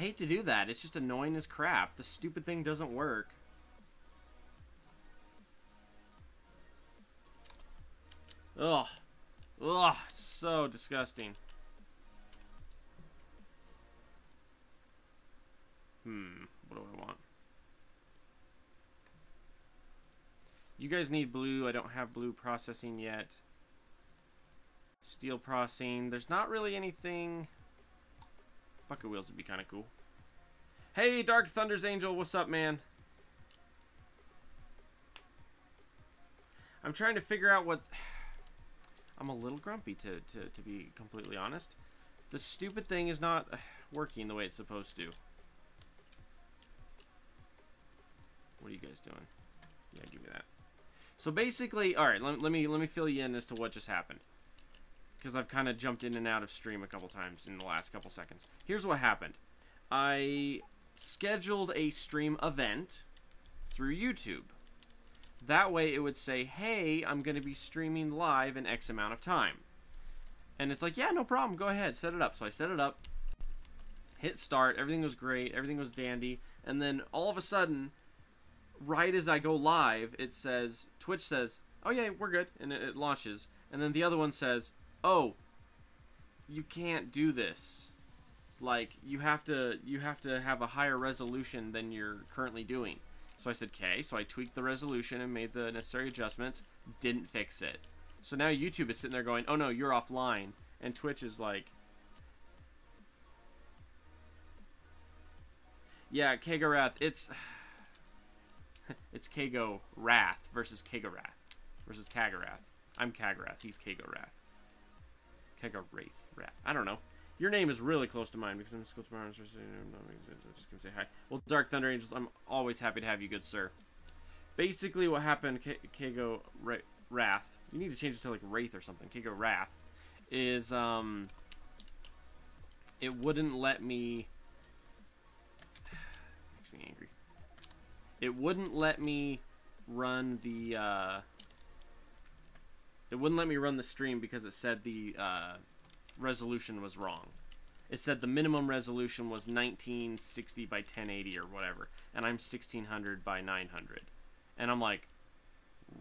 hate to do that. It's just annoying as crap. The stupid thing doesn't work. Ugh. Ugh. It's so disgusting. What do I want? You guys need blue. I don't have blue processing yet. Steel processing. There's not really anything. Bucket wheels would be kind of cool. Hey, Dark Thunder's Angel. What's up, man? I'm trying to figure out what... I'm a little grumpy, to be completely honest. The stupid thing is not working the way it's supposed to. What are you guys doing? Yeah, give me that. So basically, all right, let me fill you in as to what just happened, because I've kind of jumped in and out of stream a couple times in the last couple seconds. Here's what happened. I scheduled a stream event through YouTube. That way it would say, hey, I'm going to be streaming live in X amount of time. And it's like, yeah, no problem. Go ahead, set it up. So I set it up, hit start. Everything was great. Everything was dandy. And then all of a sudden, right as I go live, it says, Twitch says, oh yeah, we're good. And it launches. And then the other one says, oh, you can't do this. Like, you have to have a higher resolution than you're currently doing. So I said, okay. So I tweaked the resolution and made the necessary adjustments. Didn't fix it. So now YouTube is sitting there going, oh no, you're offline. And Twitch is like, yeah, Kagorath, it's Kago Wrath versus Kagorath versus Kagarath. I'm Kagarath, he's Kagorath. Kagarath, Wrath. I don't know. Your name is really close to mine because I'm just gonna say hi. Well, Dark Thunder Angels, I'm always happy to have you, good sir. Basically, what happened, Kago Wrath. You need to change it to like Wraith or something. Kago Wrath is it wouldn't let me. Makes me angry. It wouldn't let me run the. It wouldn't let me run the stream because it said the resolution was wrong. It said the minimum resolution was 1960 by 1080 or whatever, and I'm 1600 by 900. And I'm like,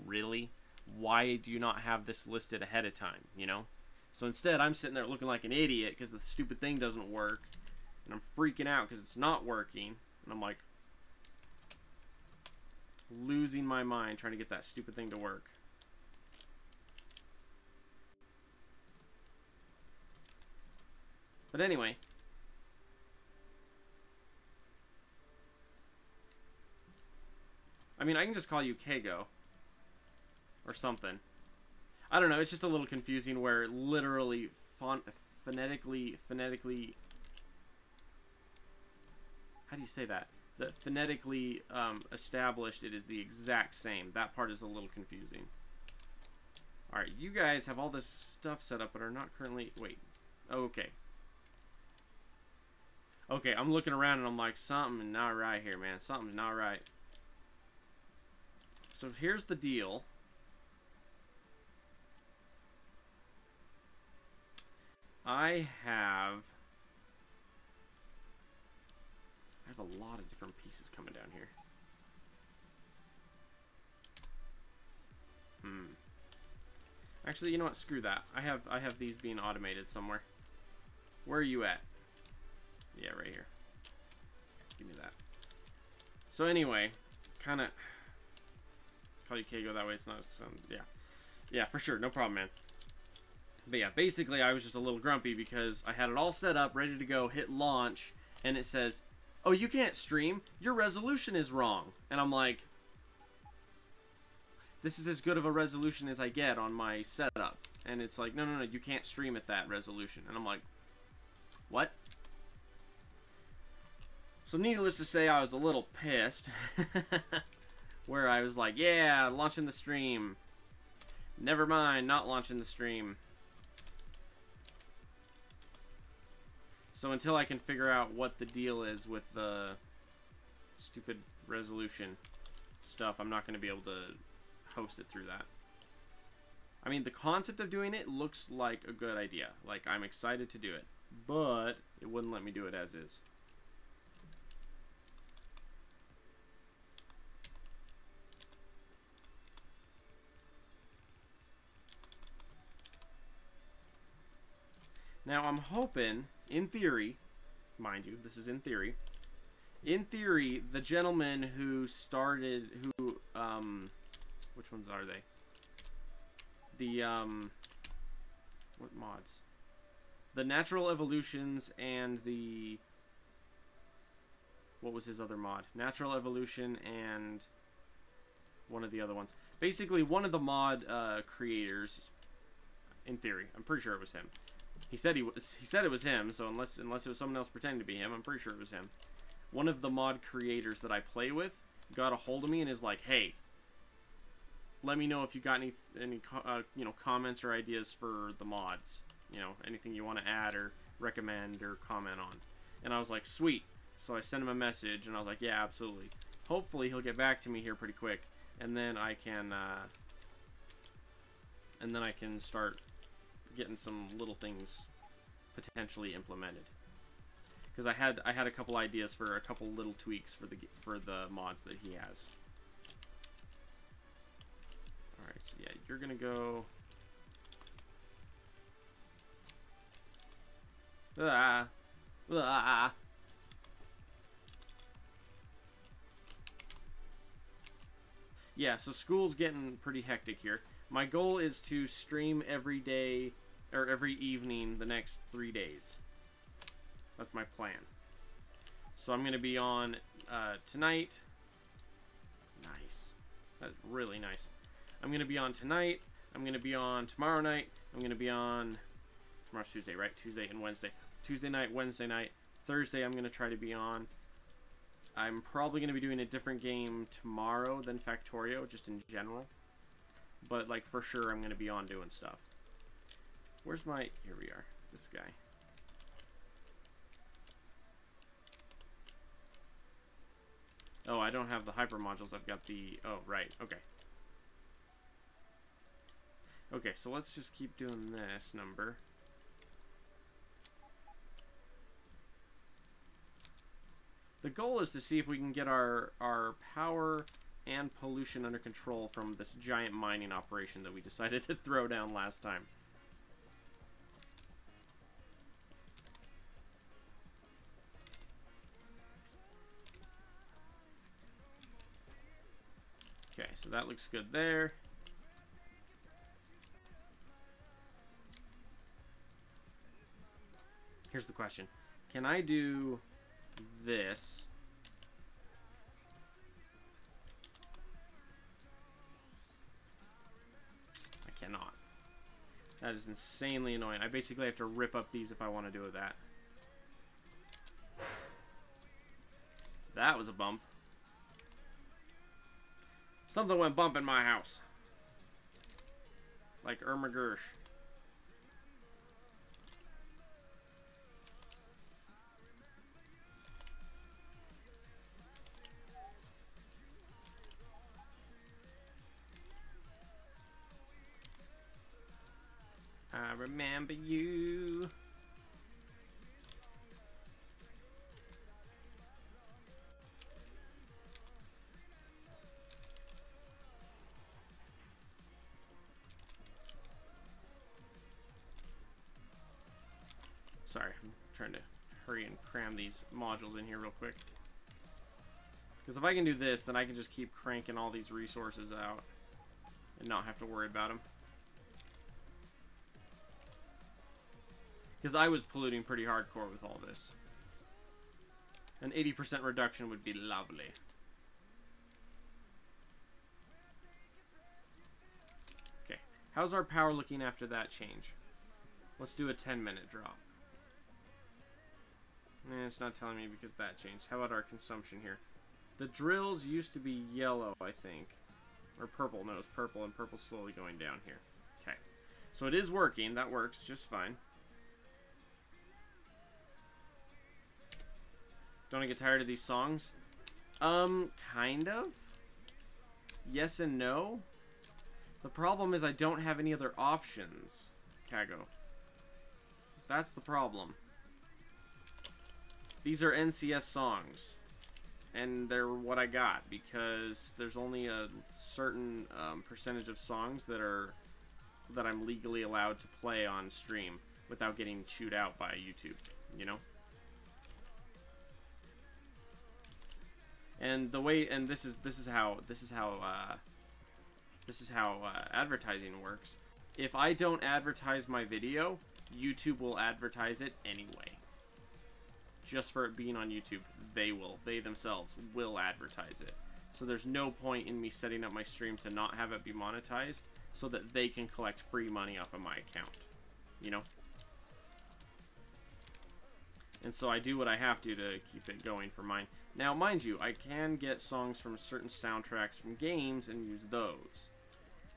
really? Why do you not have this listed ahead of time, you know? So instead, I'm sitting there looking like an idiot because the stupid thing doesn't work, and I'm freaking out because it's not working, and I'm like losing my mind trying to get that stupid thing to work. But anyway, I mean, I can just call you Kago or something. I don't know, it's just a little confusing where literally phonetically, how do you say that? That phonetically established, it is the exact same. That part is a little confusing. Alright, you guys have all this stuff set up but are not currently, wait, okay. Okay, I'm looking around and I'm like, something not right here, man. Something's not right. So here's the deal. I have a lot of different pieces coming down here. Actually, you know what? Screw that. I have these being automated somewhere. Where are you at? Yeah, right here. Give me that. So anyway, kind of call you Kago that way. It's not yeah, for sure, no problem, man. But yeah, basically, I was just a little grumpy because I had it all set up, ready to go, hit launch, and it says, "Oh, you can't stream. Your resolution is wrong." And I'm like, this is as good of a resolution as I get on my setup. And it's like, no, you can't stream at that resolution. And I'm like, what? So needless to say, I was a little pissed. Where I was like, yeah, launching the stream. Never mind, not launching the stream. So until I can figure out what the deal is with the stupid resolution stuff, I'm not going to be able to host it through that. I mean, the concept of doing it looks like a good idea. Like, I'm excited to do it. But it wouldn't let me do it as is. Now, I'm hoping, in theory, mind you, this is in theory, the gentleman who started, which ones are they? The, what mods? The Natural Evolutions and the, what was his other mod? Natural Evolution and one of the other ones. Basically, one of the mod creators, in theory, I'm pretty sure it was him. He said it was him, so unless it was someone else pretending to be him, I'm pretty sure it was him. One of the mod creators that I play with got a hold of me and is like, "Hey, let me know if you got any you know, comments or ideas for the mods. You know, anything you want to add or recommend or comment on." And I was like, "Sweet." So I sent him a message and I was like, "Yeah, absolutely." Hopefully he'll get back to me here pretty quick, and then I can start getting some little things potentially implemented. Because I had a couple ideas for a couple little tweaks for the mods that he has. All right, so yeah, you're gonna go. Yeah, so school's getting pretty hectic here. My goal is to stream every day, or every evening, the next 3 days. That's my plan. So I'm going to be on tonight. Nice. That's really nice. I'm going to be on tonight. I'm going to be on tomorrow night. I'm going to be on... Tomorrow's Tuesday, right? Tuesday and Wednesday. Tuesday night, Wednesday night. Thursday I'm going to try to be on. I'm probably going to be doing a different game tomorrow than Factorio, just in general. But, like, for sure I'm going to be on doing stuff. Where's my... Here we are. This guy. Oh, I don't have the hyper modules. I've got the... Oh, right. Okay. Okay, so let's just keep doing this number. The goal is to see if we can get our power and pollution under control from this giant mining operation that we decided to throw down last time. Okay, so that looks good there. Here's the question. Can I do this? I cannot. That is insanely annoying. I basically have to rip up these if I want to do that. That was a bump. Something went bump in my house. Like Armor Mk3. I remember you. Sorry, I'm trying to hurry and cram these modules in here real quick. Because if I can do this, then I can just keep cranking all these resources out and not have to worry about them. Because I was polluting pretty hardcore with all this. An 80% reduction would be lovely. Okay, how's our power looking after that change? Let's do a 10-minute drop. It's not telling me because that changed. How about our consumption here? The drills used to be yellow, I think. Or purple. No, it's purple, and purple's slowly going down here. Okay. So it is working. That works just fine. Don't I get tired of these songs? Kind of. Yes and no. The problem is I don't have any other options, Kago. That's the problem. These are NCS songs. And they're what I got, because there's only a certain percentage of songs that I'm legally allowed to play on stream. without getting chewed out by YouTube, you know? And the way, and this is how advertising works. If I don't advertise my video, YouTube will advertise it anyway. Just for it being on YouTube, they themselves will advertise it. So there's no point in me setting up my stream to not have it be monetized so that they can collect free money off of my account, you know? And so I do what I have to keep it going for mine. Now, mind you, I can get songs from certain soundtracks from games and use those.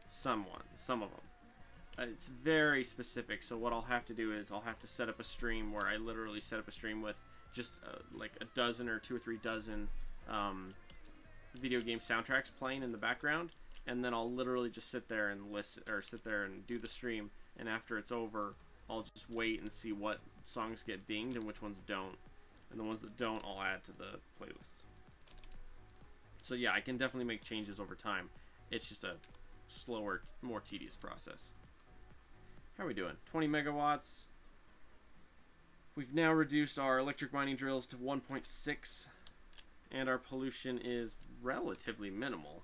Some of them. It's very specific, so what I'll have to do is I'll have to set up a stream where I literally set up a stream with just like a dozen or 2 or 3 dozen video game soundtracks playing in the background, and then I'll literally just sit there and listen, or sit there and do the stream, and after it's over, I'll just wait and see what songs get dinged and which ones don't. And the ones that don't, I'll add to the playlist. So yeah, I can definitely make changes over time. It's just a slower, more tedious process. How are we doing? 20 megawatts. We've now reduced our electric mining drills to 1.6, and our pollution is relatively minimal.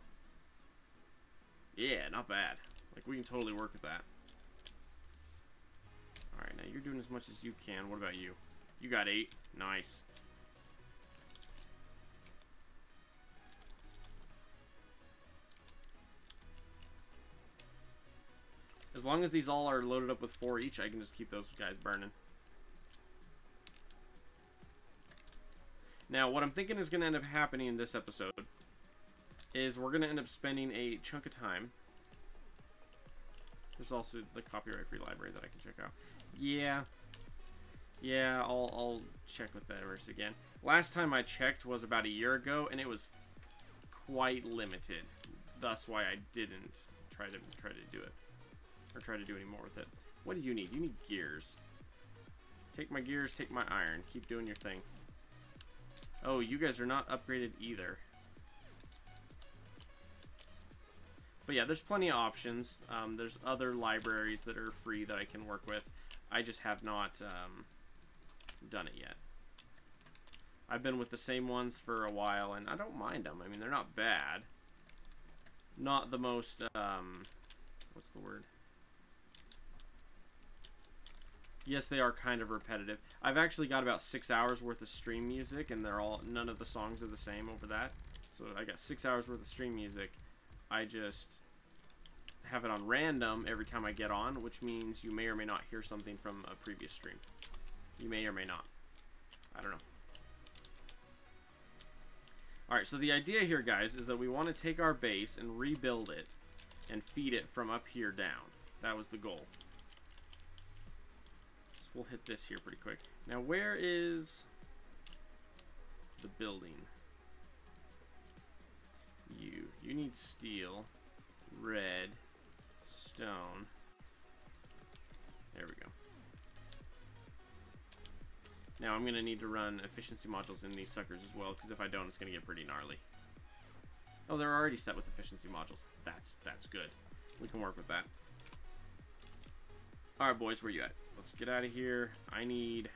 Yeah, not bad. Like, we can totally work with that. Alright, now you're doing as much as you can. What about you? You got 8. Nice. As long as these all are loaded up with 4 each, I can just keep those guys burning. Now, what I'm thinking is going to end up happening in this episode is we're going to end up spending a chunk of time. There's also the copyright-free library that I can check out. Yeah, I'll check with that verse again. Last time I checked was about a year ago, and it was quite limited. That's why I didn't try to do it, or try to do any more with it. What do you need? You need gears. Take my gears, take my iron. Keep doing your thing. Oh, you guys are not upgraded either. But yeah, there's plenty of options. There's other libraries that are free that I can work with. I just have not done it yet. I've been with the same ones for a while, and I don't mind them. I mean, they're not bad. Not the most, what's the word? Yes, they are kind of repetitive. I've actually got about 6 hours worth of stream music, and none of the songs are the same over that. So I got 6 hours worth of stream music. I just have it on random every time I get on, which means you may or may not hear something from a previous stream. You may or may not. I don't know. Alright, so the idea here, guys, is that we want to take our base and rebuild it and feed it from up here down. That was the goal. So we'll hit this here pretty quick. Now, where is the building? You need steel, red, stone. There we go. Now I'm going to need to run efficiency modules in these suckers as well, because if I don't, it's going to get pretty gnarly. Oh, they're already set with efficiency modules. That's good. We can work with that. Alright, boys, where you at? Let's get out of here. I need...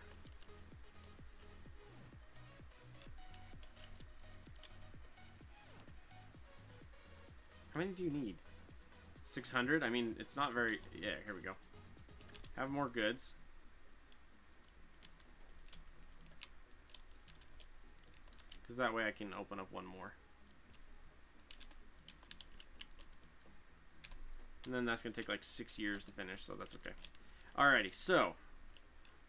How many do you need? 600? I mean, it's not very... Yeah, here we go. Have more goods. Because that way I can open up one more. And then that's going to take like 6 years to finish, so that's okay. Alrighty, so...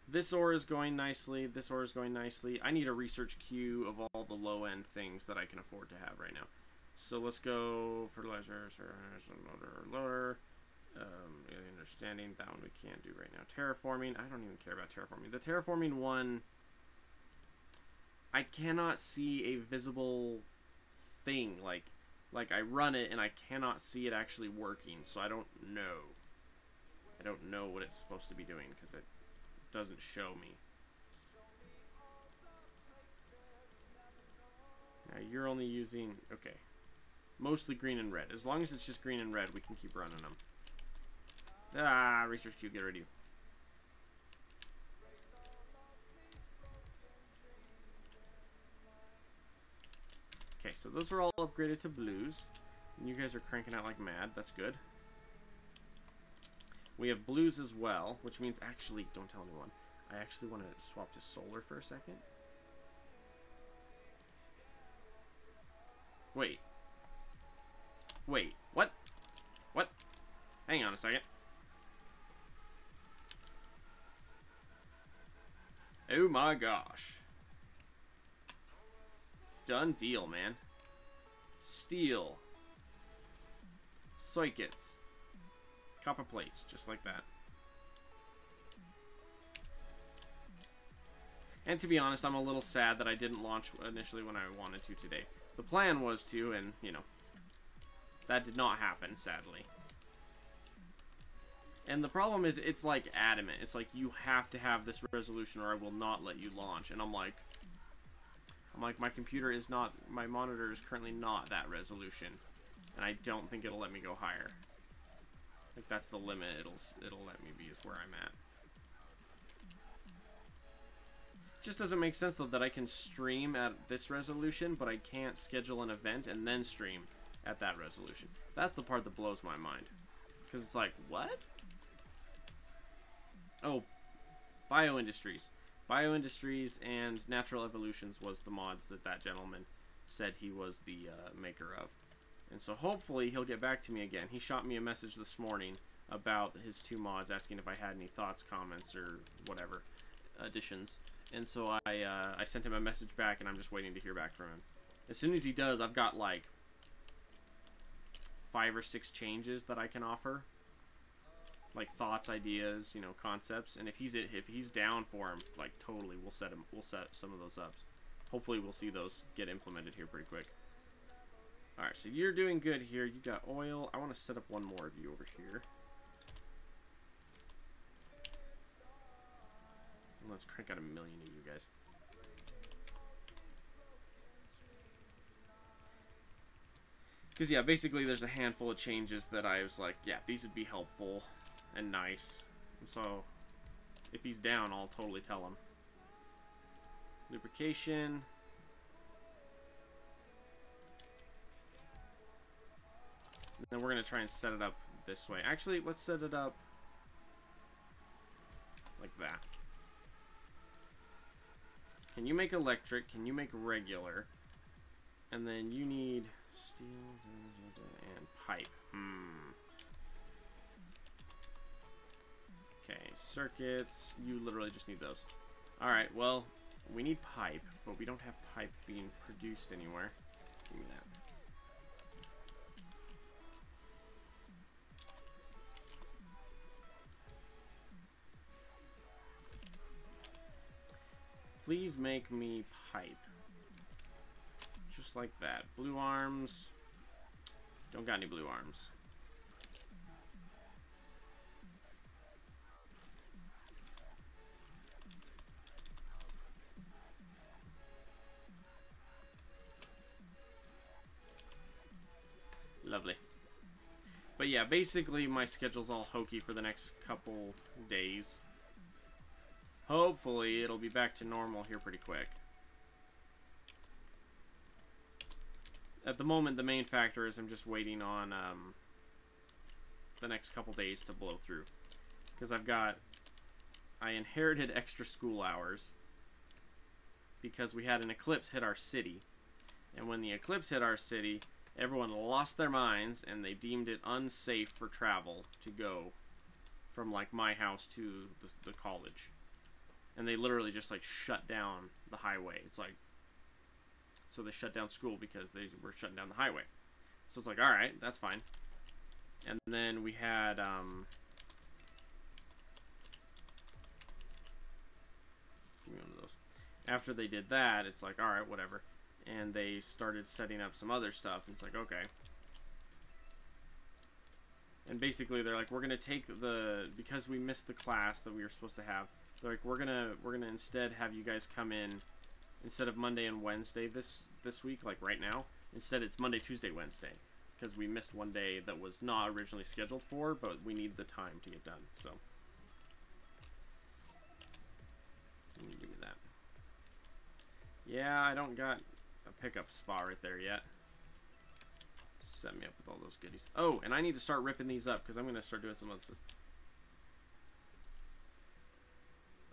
This ore is going nicely. This ore is going nicely. I need a research queue of all the low-end things that I can afford to have right now. So let's go fertilizer, loader. Understanding that one we can't do right now. Terraforming, I don't even care about terraforming. The terraforming one, I cannot see a visible thing. Like I run it and I cannot see it actually working. So I don't know. I don't know what it's supposed to be doing because it doesn't show me. Now you're only using, okay. Mostly green and red. As long as it's just green and red, we can keep running them. Ah, research queue, get rid of you. Nice. So those are all upgraded to blues. And you guys are cranking out like mad. That's good. We have blues as well, which means actually, don't tell anyone. I actually want to swap to solar for a second. Wait. Wait, what? What? Hang on a second. Oh my gosh. Done deal, man. Steel. Circuits. Copper plates, just like that. And to be honest, I'm a little sad that I didn't launch initially when I wanted to today. The plan was to, and, you know, that did not happen, sadly. And the problem is, it's like adamant. It's like, you have to have this resolution or I will not let you launch. And I'm like, my computer is not, my monitor is currently not that resolution. And I don't think it'll let me go higher. Like, that's the limit it'll let me be, is where I'm at. Just doesn't make sense, though, that I can stream at this resolution, but I can't schedule an event and then stream at that resolution. That's the part that blows my mind. Because it's like, what? Oh, Bioindustries. Bioindustries and Natural Evolutions was the mods that gentleman said he was the maker of. And so hopefully he'll get back to me again. He shot me a message this morning about his 2 mods, asking if I had any thoughts, comments, or whatever additions. And so I sent him a message back, and I'm just waiting to hear back from him. As soon as he does, I've got like 5 or 6 changes that I can offer, like thoughts, ideas, you know, concepts. And if he's down for them, like totally, we'll set some of those up. Hopefully, we'll see those get implemented here pretty quick. All right, so you're doing good here. You got oil. I want to set up one more of you over here. Let's crank out 1 million of you guys. Because, yeah, basically there's a handful of changes that I was like, yeah, these would be helpful and nice. And so, if he's down, I'll totally tell him. Lubrication. And then we're going to try and set it up this way. Actually, let's set it up like that. Can you make electric? Can you make regular? And then you need steel and pipe. Okay, circuits. You literally just need those. Alright, well, we need pipe, but we don't have pipe being produced anywhere. Give me that. Please make me pipe. Just like that. Blue arms. Don't got any blue arms. Lovely. But yeah, basically my schedule's all hokey for the next couple days. Hopefully, it'll be back to normal here pretty quick. At the moment, the main factor is I'm just waiting on the next couple days to blow through. Because I inherited extra school hours because we had an eclipse hit our city. And when the eclipse hit our city, everyone lost their minds and they deemed it unsafe for travel to go from like my house to the college. And they literally just like shut down the highway. It's like, so they shut down school because they were shutting down the highway. So it's like, all right, that's fine. And then we had give me one of those. After they did that, it's like, all right, whatever. And they started setting up some other stuff. And it's like, okay. And basically, they're like, we're gonna take because we missed the class that we were supposed to have. They're like, we're gonna instead have you guys come in instead of Monday and Wednesday this week, like right now. Instead, it's Monday, Tuesday, Wednesday, because we missed one day that was not originally scheduled for, but we need the time to get done. So, give me that. Yeah, I don't got a pickup spot right there yet. Set me up with all those goodies. Oh, and I need to start ripping these up because I'm going to start doing some of this.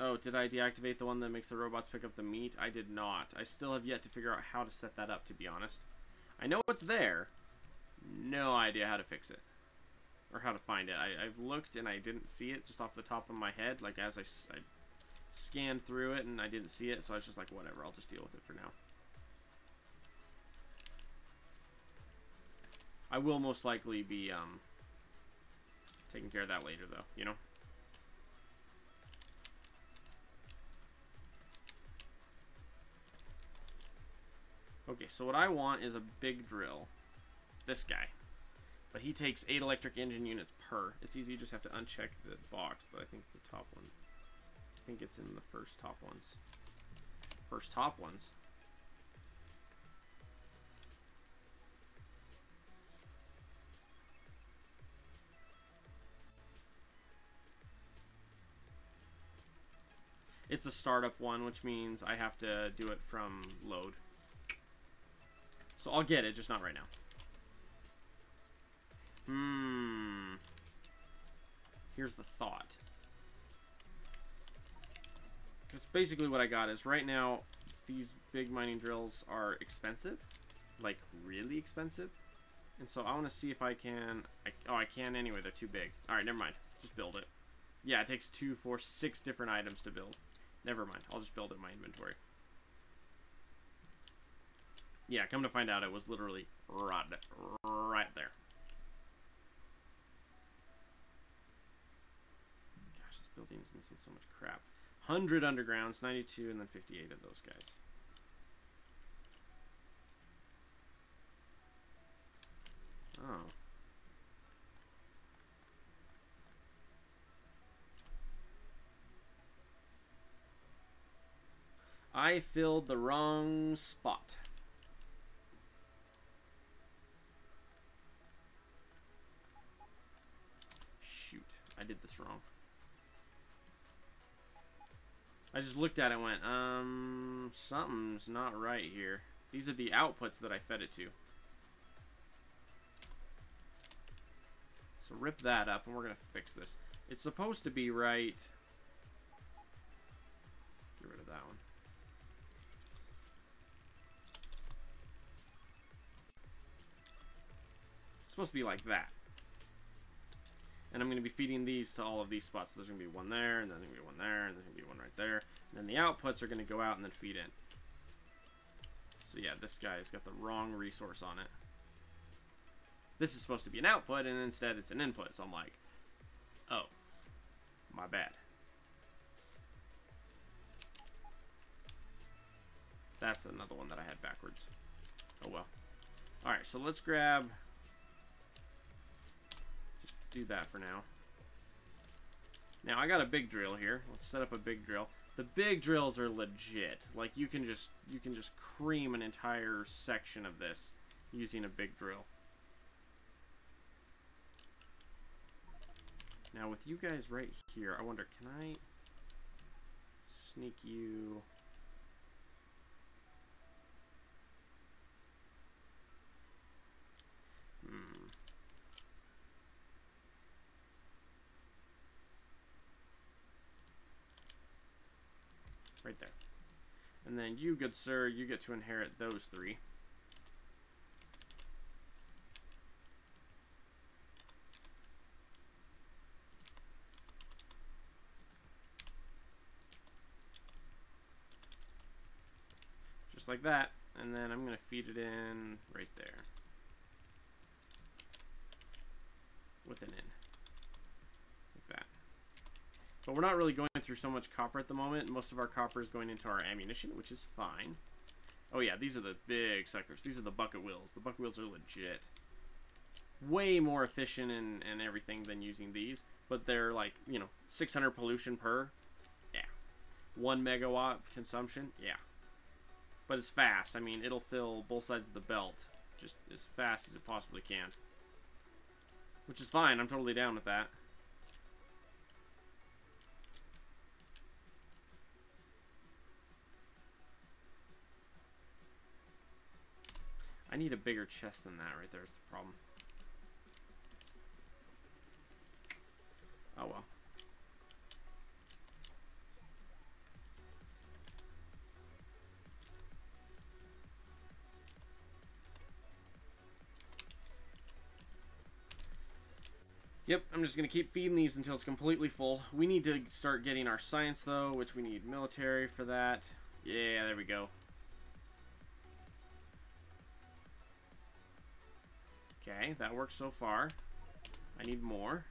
Oh, did I deactivate the one that makes the robots pick up the meat? I did not. I still have yet to figure out how to set that up, to be honest. I know it's there. No idea how to fix it. Or how to find it. I've looked and I didn't see it just off the top of my head. Like, as I scanned through it and I didn't see it. So I was just like, whatever, I'll just deal with it for now. I will most likely be taking care of that later, though, you know? Okay, so what I want is a big drill. This guy. But he takes 8 electric engine units per. It's easy, you just have to uncheck the box, but I think it's the top one. I think it's in the first top ones. First top ones. It's a startup one, which means I have to do it from load. So I'll get it, just not right now. Here's the thought. Because basically what I got is right now, these big mining drills are expensive. Like, really expensive. And so I want to see if I can... oh, I can anyway, they're too big. Alright, never mind. Just build it. Yeah, it takes 2, 4, 6 different items to build. Never mind. I'll just build it in my inventory. Yeah, come to find out, it was literally right there. Gosh, this building is missing so much crap. 100 undergrounds, 92, and then 58 of those guys. Oh. I filled the wrong spot. Shoot, I did this wrong. I just looked at it and went, something's not right here. These are the outputs that I fed it to. So rip that up and we're gonna fix this. It's supposed to be right. Get rid of that one. Supposed to be like that. And I'm going to be feeding these to all of these spots. So there's going to be one there, and then there's going to be one there, and there's going to be one right there. And then the outputs are going to go out and then feed in. So yeah, this guy's got the wrong resource on it. This is supposed to be an output, and instead it's an input. So I'm like, oh, my bad. That's another one that I had backwards. Oh well. Alright, so let's grab... do that for now. Now I got a big drill here. Let's set up a big drill. The big drills are legit. Like you can just cream an entire section of this using a big drill. Now with you guys right here, I wonder, can I sneak you? Right there. And then you, good sir, you get to inherit those 3. Just like that. And then I'm going to feed it in right there. With an in. Like that. But we're not really going through so much copper at the moment. Most of our copper is going into our ammunition, which is fine. Oh yeah, these are the big suckers. These are the bucket wheels. The bucket wheels are legit. Way more efficient and everything than using these. But they're like, you know, 600 pollution per. Yeah. 1 megawatt consumption. Yeah. But it's fast. I mean, it'll fill both sides of the belt just as fast as it possibly can. Which is fine. I'm totally down with that. I need a bigger chest than that right there is the problem. Oh well. Yep, I'm just going to keep feeding these until it's completely full. We need to start getting our science, though, which we need military for that. Yeah, there we go. Okay, that works so far. I need more.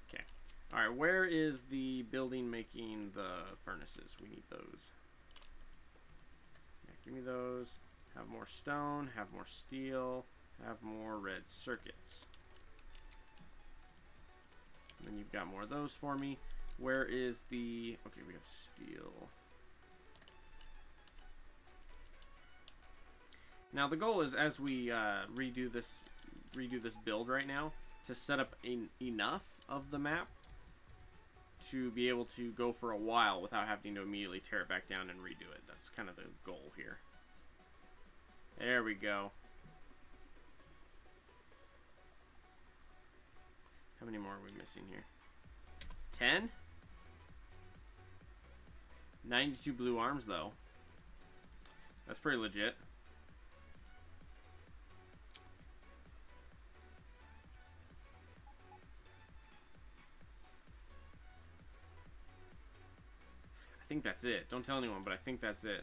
Okay. Alright, where is the building making the furnaces? We need those. Yeah, give me those. Have more stone, have more steel, have more red circuits. And then you've got more of those for me. Where is the... Okay, we have steel. Now the goal is, as we redo this build right now, to set up enough of the map to be able to go for a while without having to immediately tear it back down and redo it. That's kind of the goal here. There we go. How many more are we missing here? 10? 92 blue arms, though. That's pretty legit. I think that's it. Don't tell anyone, but I think that's it.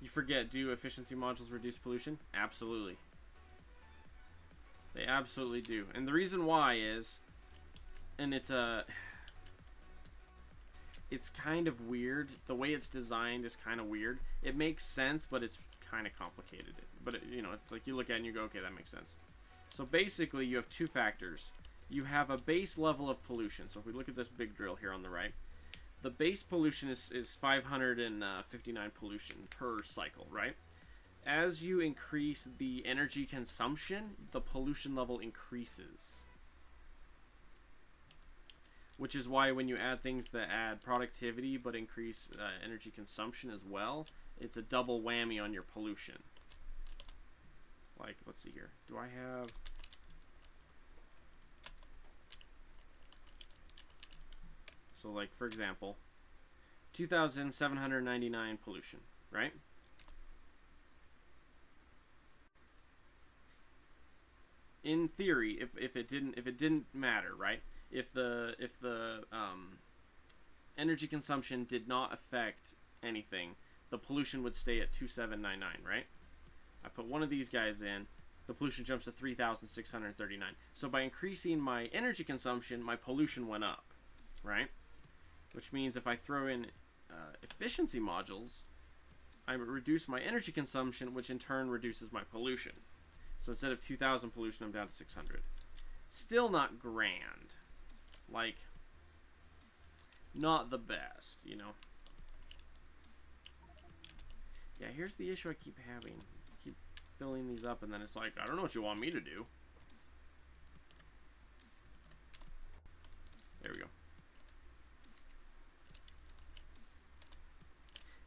You forget, do efficiency modules reduce pollution? Absolutely. They absolutely do. And the reason why is, and it's kind of weird. The way it's designed is kind of weird. It makes sense, but it's kind of complicated. But, you know, it's like you look at it and you go, okay, that makes sense. So basically, you have two factors. You have a base level of pollution. So if we look at this big drill here on the right, the base pollution is 559 pollution per cycle, right? As you increase the energy consumption, the pollution level increases. Which is why when you add things that add productivity but increase energy consumption as well, it's a double whammy on your pollution. Like, let's see here. Do I have... So, like, for example, 2,799 pollution, right? In theory, if it didn't matter, right? If the energy consumption did not affect anything, the pollution would stay at 2,799, right? I put one of these guys in, the pollution jumps to 3,639. So by increasing my energy consumption, my pollution went up, right? Which means if I throw in efficiency modules, I reduce my energy consumption, which in turn reduces my pollution. So instead of 2,000 pollution, I'm down to 600. Still not grand. Like, not the best, you know. Yeah, here's the issue I keep having. I keep filling these up, and then it's like, I don't know what you want me to do. There we go.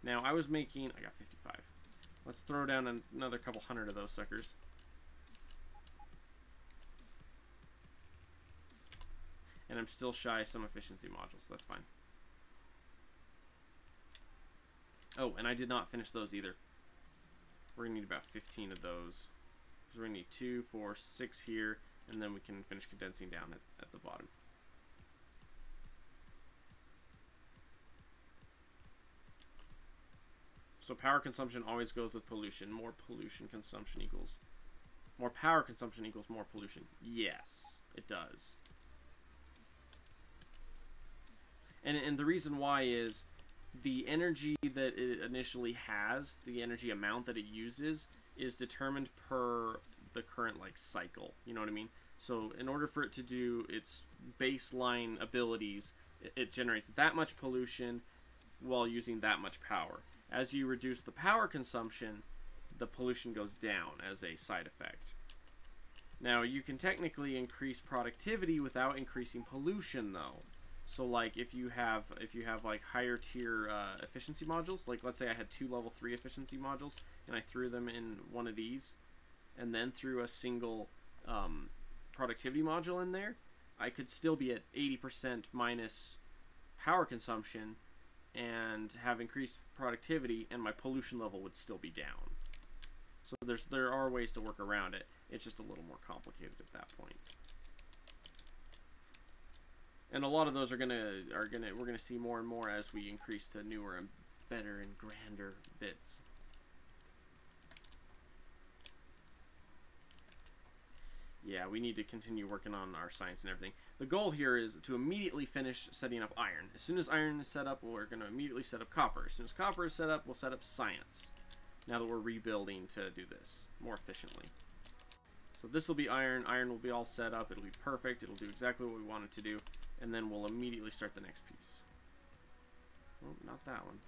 Now, I was making... I got 55. Let's throw down another couple hundred of those suckers. And I'm still shy some efficiency modules. That's fine. Oh, and I did not finish those either. We're going to need about 15 of those. So we're going to need 2, 4, 6 here. And then we can finish condensing down at the bottom. So power consumption always goes with pollution. More pollution consumption equals... More power consumption equals more pollution. Yes, it does. And the reason why is the energy that it initially has, the energy amount that it uses, is determined per the current, like, cycle. You know what I mean? So in order for it to do its baseline abilities, it generates that much pollution while using that much power. As you reduce the power consumption, the pollution goes down as a side effect. Now, you can technically increase productivity without increasing pollution, though. So like if you have like higher tier efficiency modules, like let's say I had 2 level 3 efficiency modules and I threw them in one of these and then threw a single productivity module in there, I could still be at 80% minus power consumption and have increased productivity, and my pollution level would still be down. So there are ways to work around it. It's just a little more complicated at that point. And a lot of those we're gonna see more and more as we increase to newer and better and grander bits. Yeah, we need to continue working on our science and everything. The goal here is to immediately finish setting up iron. As soon as iron is set up, we're going to immediately set up copper. As soon as copper is set up, we'll set up science. Now that we're rebuilding to do this more efficiently. So this will be iron. Iron will be all set up. It'll be perfect. It'll do exactly what we want it to do. And then we'll immediately start the next piece. Oh, not that one.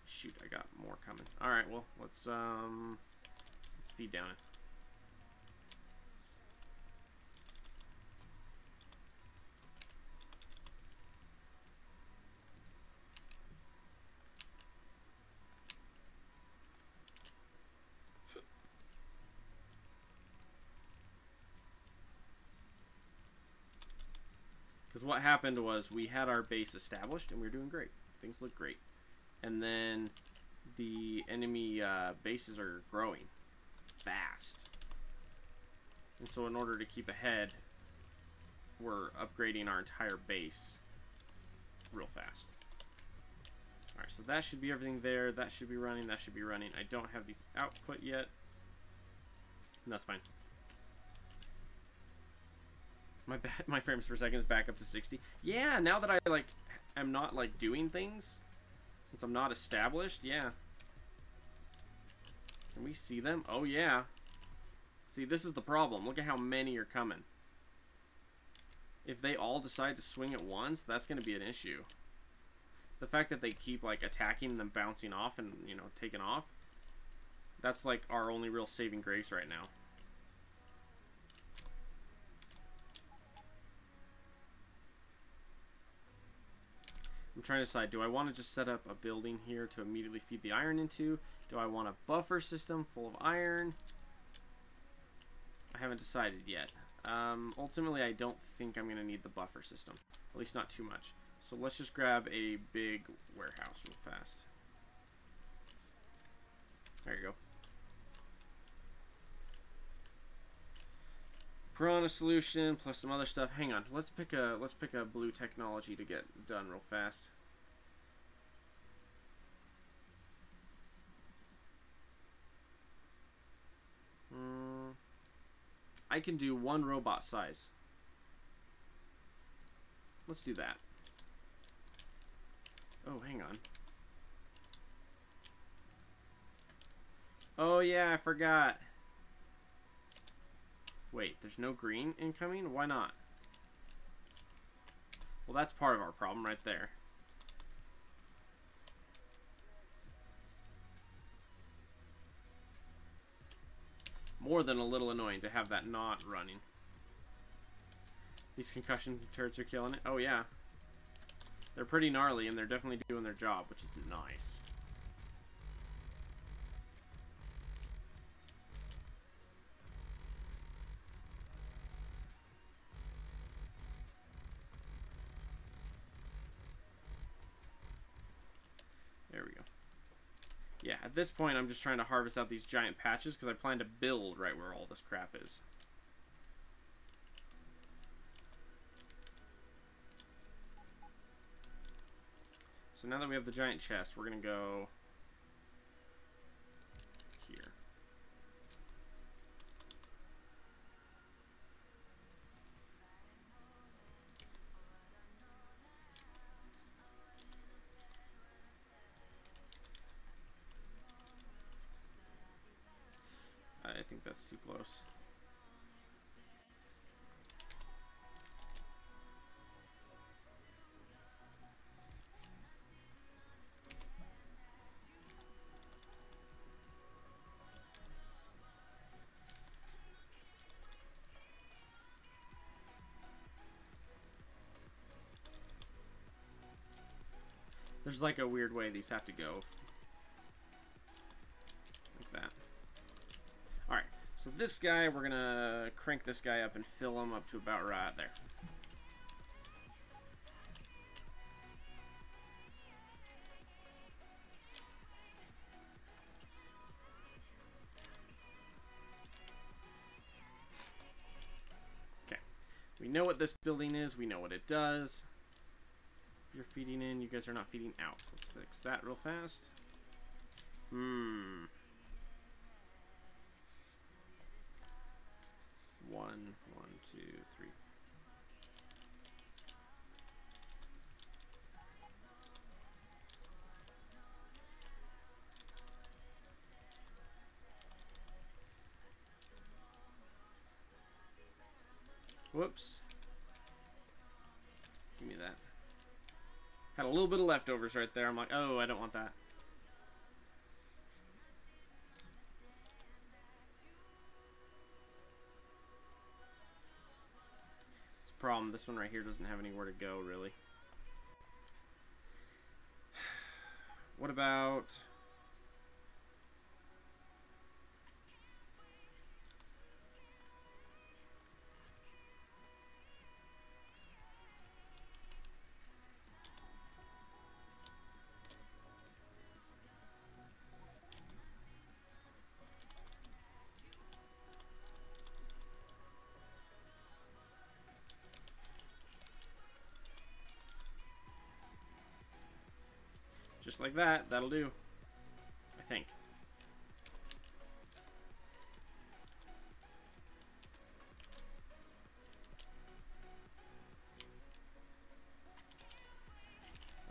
Shoot, I got more coming. Alright, well, let's feed down it. Because what happened was we had our base established and we were doing great. Things look great. And then the enemy bases are growing fast. And so in order to keep ahead, we're upgrading our entire base real fast. Alright, so that should be everything there. That should be running. That should be running. I don't have these output yet. And that's fine. My frames per second is back up to 60. Yeah, now that I'm not like doing things, since I'm not established, yeah. Can we see them? Oh yeah. See, this is the problem. Look at how many are coming. If they all decide to swing at once, that's going to be an issue. The fact that they keep like attacking and then bouncing off and, you know, taking off, that's like our only real saving grace right now. I'm trying to decide, do I want to just set up a building here to immediately feed the iron into? Do I want a buffer system full of iron? I haven't decided yet. Ultimately, I don't think I'm going to need the buffer system. At least not too much. So let's just grab a big warehouse real fast. There you go. Piranha solution plus some other stuff. Hang on. Let's pick a blue technology to get done real fast. I can do 1 robot size. Let's do that. Oh, hang on. Oh yeah, I forgot. Wait, there's no green incoming? Why not? Well, that's part of our problem right there. More than a little annoying to have that not running. These concussion turrets are killing it. Oh yeah. They're pretty gnarly and they're definitely doing their job, which is nice. There we go. Yeah, at this point I'm just trying to harvest out these giant patches because I plan to build right where all this crap is. So now that we have the giant chest, we're going to go here. I think that's too close. There's like a weird way these have to go. Like that. Alright, so this guy, we're gonna crank this guy up and fill him up to about right there. Okay, we know what this building is, we know what it does. You're feeding in, you guys are not feeding out. Let's fix that real fast. One, two, three. Whoops. Give me that. Had a little bit of leftovers right there. I'm like, oh, I don't want that. It's a problem. This one right here doesn't have anywhere to go, really. What about... just like that, that'll do. I think.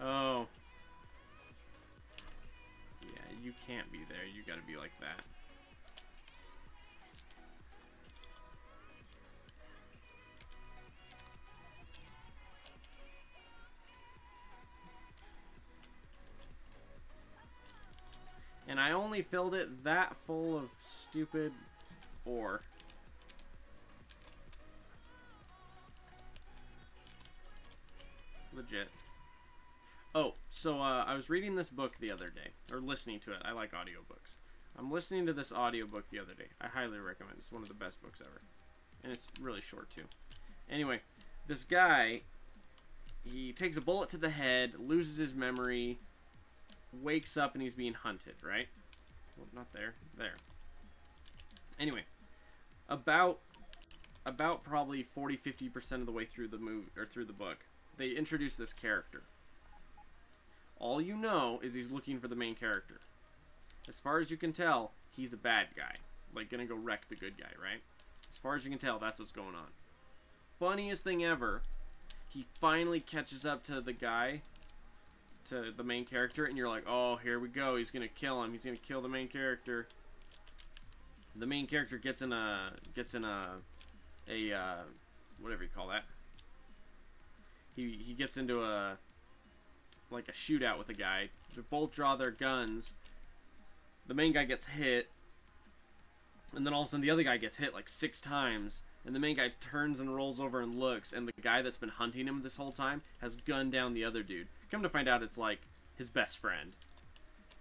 Oh. Yeah, you can't be there. You gotta be like that. And I only filled it that full of stupid ore. Legit. Oh, so I was reading this book the other day, or listening to it. I like audiobooks. I'm listening to this audiobook the other day. I highly recommend it. It's one of the best books ever. And it's really short, too. Anyway, this guy, he takes a bullet to the head, loses his memory, wakes up, and he's being hunted, right? Well, not there. There. Anyway, about probably 40-50% of the way through the movie, or through the book, they introduce this character. All you know is he's looking for the main character. As far as you can tell, he's a bad guy. Like, gonna go wreck the good guy, right? As far as you can tell, that's what's going on. Funniest thing ever, he finally catches up to the guy, to the main character, and you're like, oh, here we go. He's gonna kill him. He's gonna kill the main character. The main character gets in a whatever you call that. He gets into a shootout with a guy. They both draw their guns. The main guy gets hit, and then all of a sudden the other guy gets hit like 6 times, and the main guy turns and rolls over and looks, and the guy that's been hunting him this whole time has gunned down the other dude. Come to find out, it's like his best friend.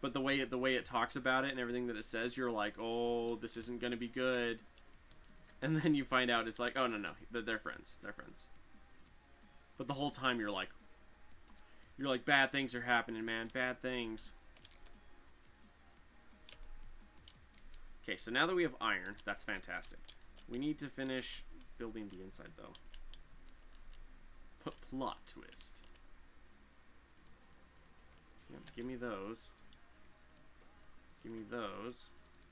But the way it talks about it and everything that it says, you're like, oh, this isn't gonna be good. And then you find out it's like, oh, no, they're friends. They're friends. But the whole time you're like, bad things are happening, man. Bad things. Okay, so now that we have iron, that's fantastic. We need to finish building the inside, though. Plot twist. Yep, give me those. Give me those.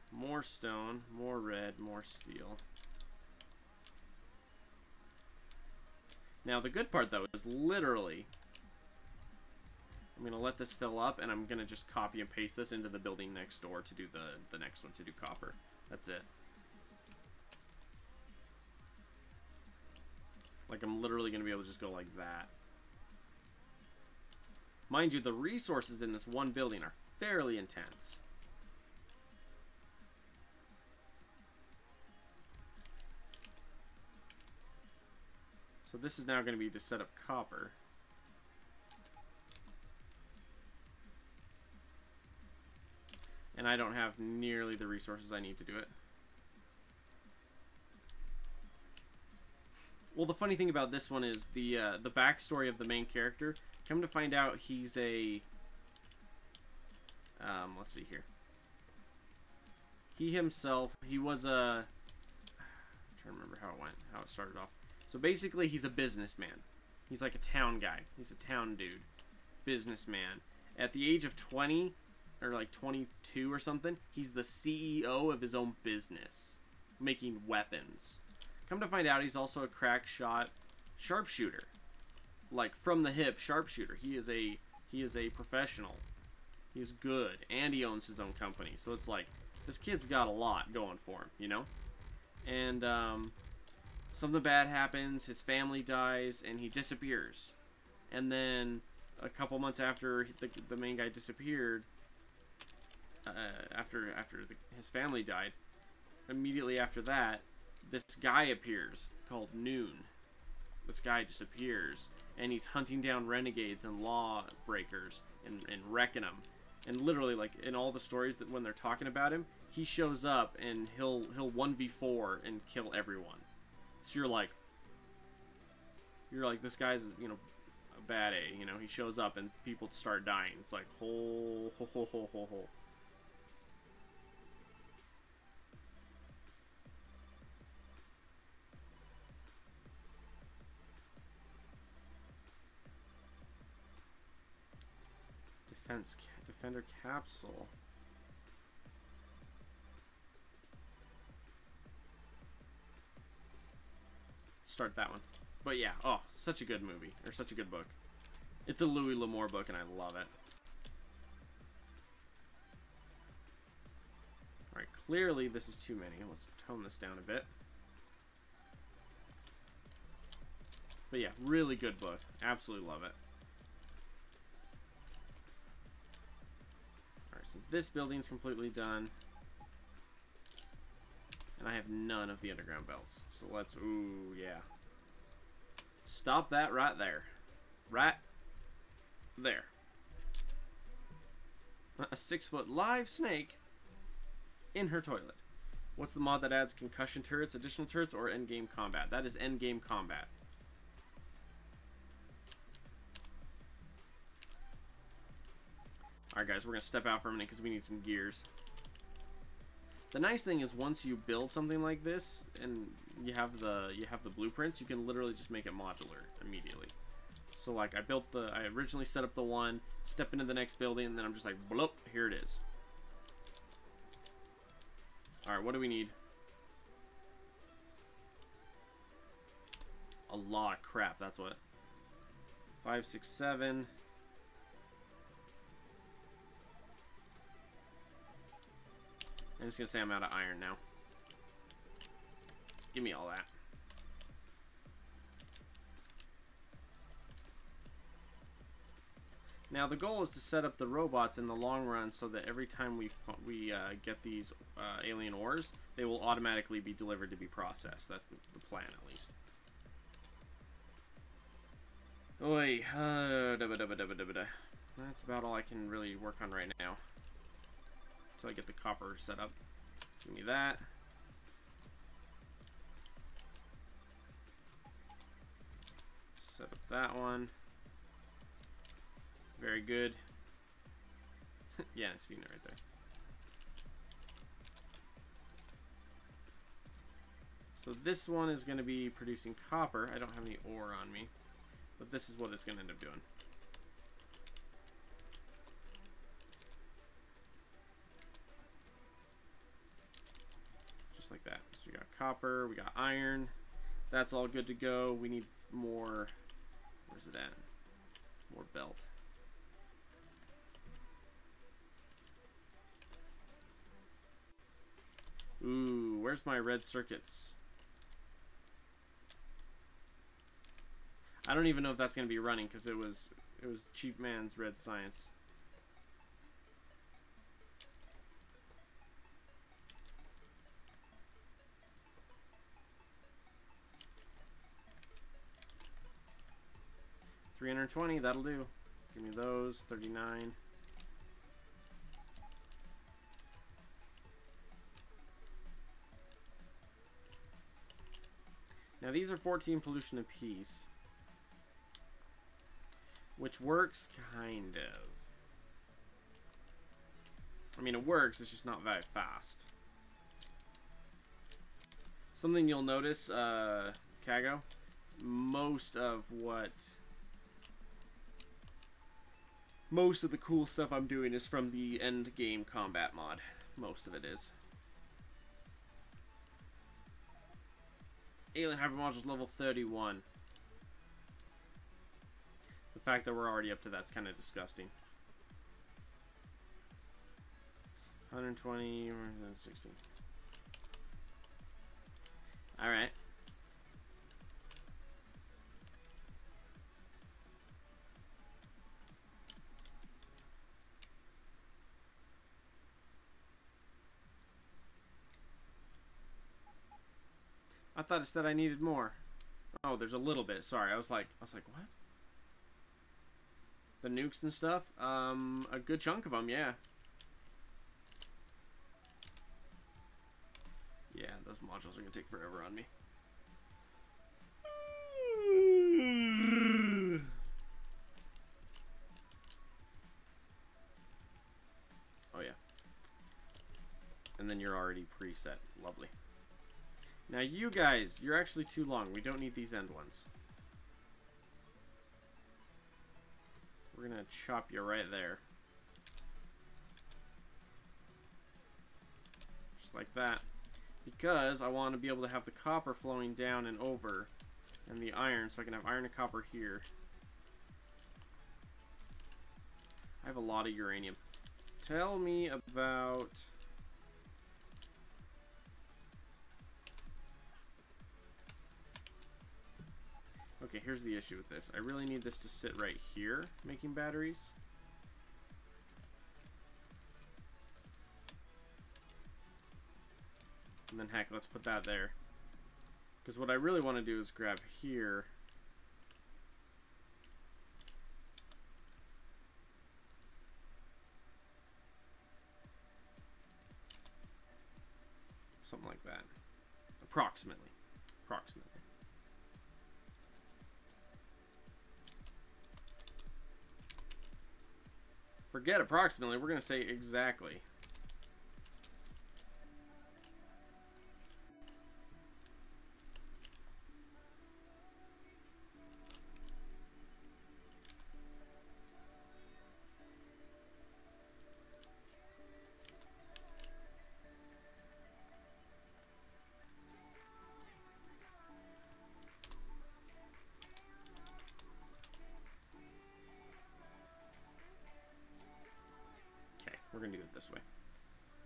More stone, more red, more steel. Now, the good part, though, is literally... I'm going to let this fill up, and I'm going to just copy and paste this into the building next door to do the next one, to do copper. That's it. Like, I'm literally going to be able to just go like that. Mind you, the resources in this one building are fairly intense. So this is now going to be to set up copper. And I don't have nearly the resources I need to do it. Well, the funny thing about this one is the backstory of the main character. Come to find out, he's a... let's see here. He himself, he was a... I'm trying to remember how it went, how it started off. So basically, he's a businessman. He's like a town guy. He's a town dude. Businessman. At the age of 20, or like 22 or something, he's the CEO of his own business, making weapons. Come to find out, he's also a crack shot sharpshooter, like from the hip sharpshooter. He is a professional. He's good, and he owns his own company. So it's like this kid's got a lot going for him, you know. And something bad happens. His family dies, and he disappears. And then a couple months after the main guy disappeared, after his family died, immediately after that, this guy appears called Noon. This guy just appears, and he's hunting down renegades and lawbreakers and wrecking them. And literally, like in all the stories that when they're talking about him, he shows up and he'll 1v4 and kill everyone. So you're like this guy's, you know, a bad A. You know, he shows up and people start dying. It's like ho ho ho ho ho ho. Defender capsule. Start that one. But yeah, oh, such a good movie, or such a good book. It's a Louis L'Amour book, and I love it. Alright, clearly this is too many. Let's tone this down a bit. But yeah, really good book. Absolutely love it. So this building's completely done. And I have none of the underground belts. So let's, ooh, yeah. Stop that right there. Right there. A 6-foot live snake in her toilet. What's the mod that adds concussion turrets, additional turrets, or EndGameCombat? That is EndGameCombat. Alright guys, we're going to step out for a minute because we need some gears. The nice thing is once you build something like this and you have the blueprints, you can literally just make it modular immediately. So like I originally set up the one, step into the next building, and then I'm just like, bloop, here it is. Alright, what do we need? A lot of crap, that's what. 5, 6, 7... I'm just going to say I'm out of iron now. Give me all that. Now the goal is to set up the robots in the long run so that every time we get these alien ores, they will automatically be delivered to be processed. That's the plan, at least. Oi, that's about all I can really work on right now. Until I get the copper set up. Give me that. Set up that one. Very good. Yeah, it's feeding it right there. So this one is going to be producing copper. I don't have any ore on me, but this is what it's going to end up doing. Like that. So we got copper, we got iron. That's all good to go. We need more. Where's it at? More belt. Ooh, where's my red circuits? I don't even know if that's going to be running because it was cheap man's red science. $320, that'll do. Give me those. 39. Now these are 14 pollution apiece, which works kind of. I mean, it works, it's just not very fast. Something you'll notice, Kago, most of the cool stuff I'm doing is from the EndGameCombat mod. Most of it is. Alien Hyper Module's level 31. The fact that we're already up to that's kind of disgusting. 120, 116. Alright. I thought it said I needed more. Oh, there's a little bit. Sorry, I was like, what? The nukes and stuff? A good chunk of them, yeah. Yeah, those modules are gonna take forever on me. Oh yeah. And then you're already preset. Lovely. Now you guys, you're actually too long. We don't need these end ones. We're gonna chop you right there. Just like that. Because I want to be able to have the copper flowing down and over, and the iron, so I can have iron and copper here. I have a lot of uranium. Tell me about... Okay, here's the issue with this. I really need this to sit right here, making batteries. And then heck, let's put that there. Because what I really want to do is grab here. Something like that. Approximately. Approximately. Forget approximately, we're going to say exactly. We're gonna do it this way.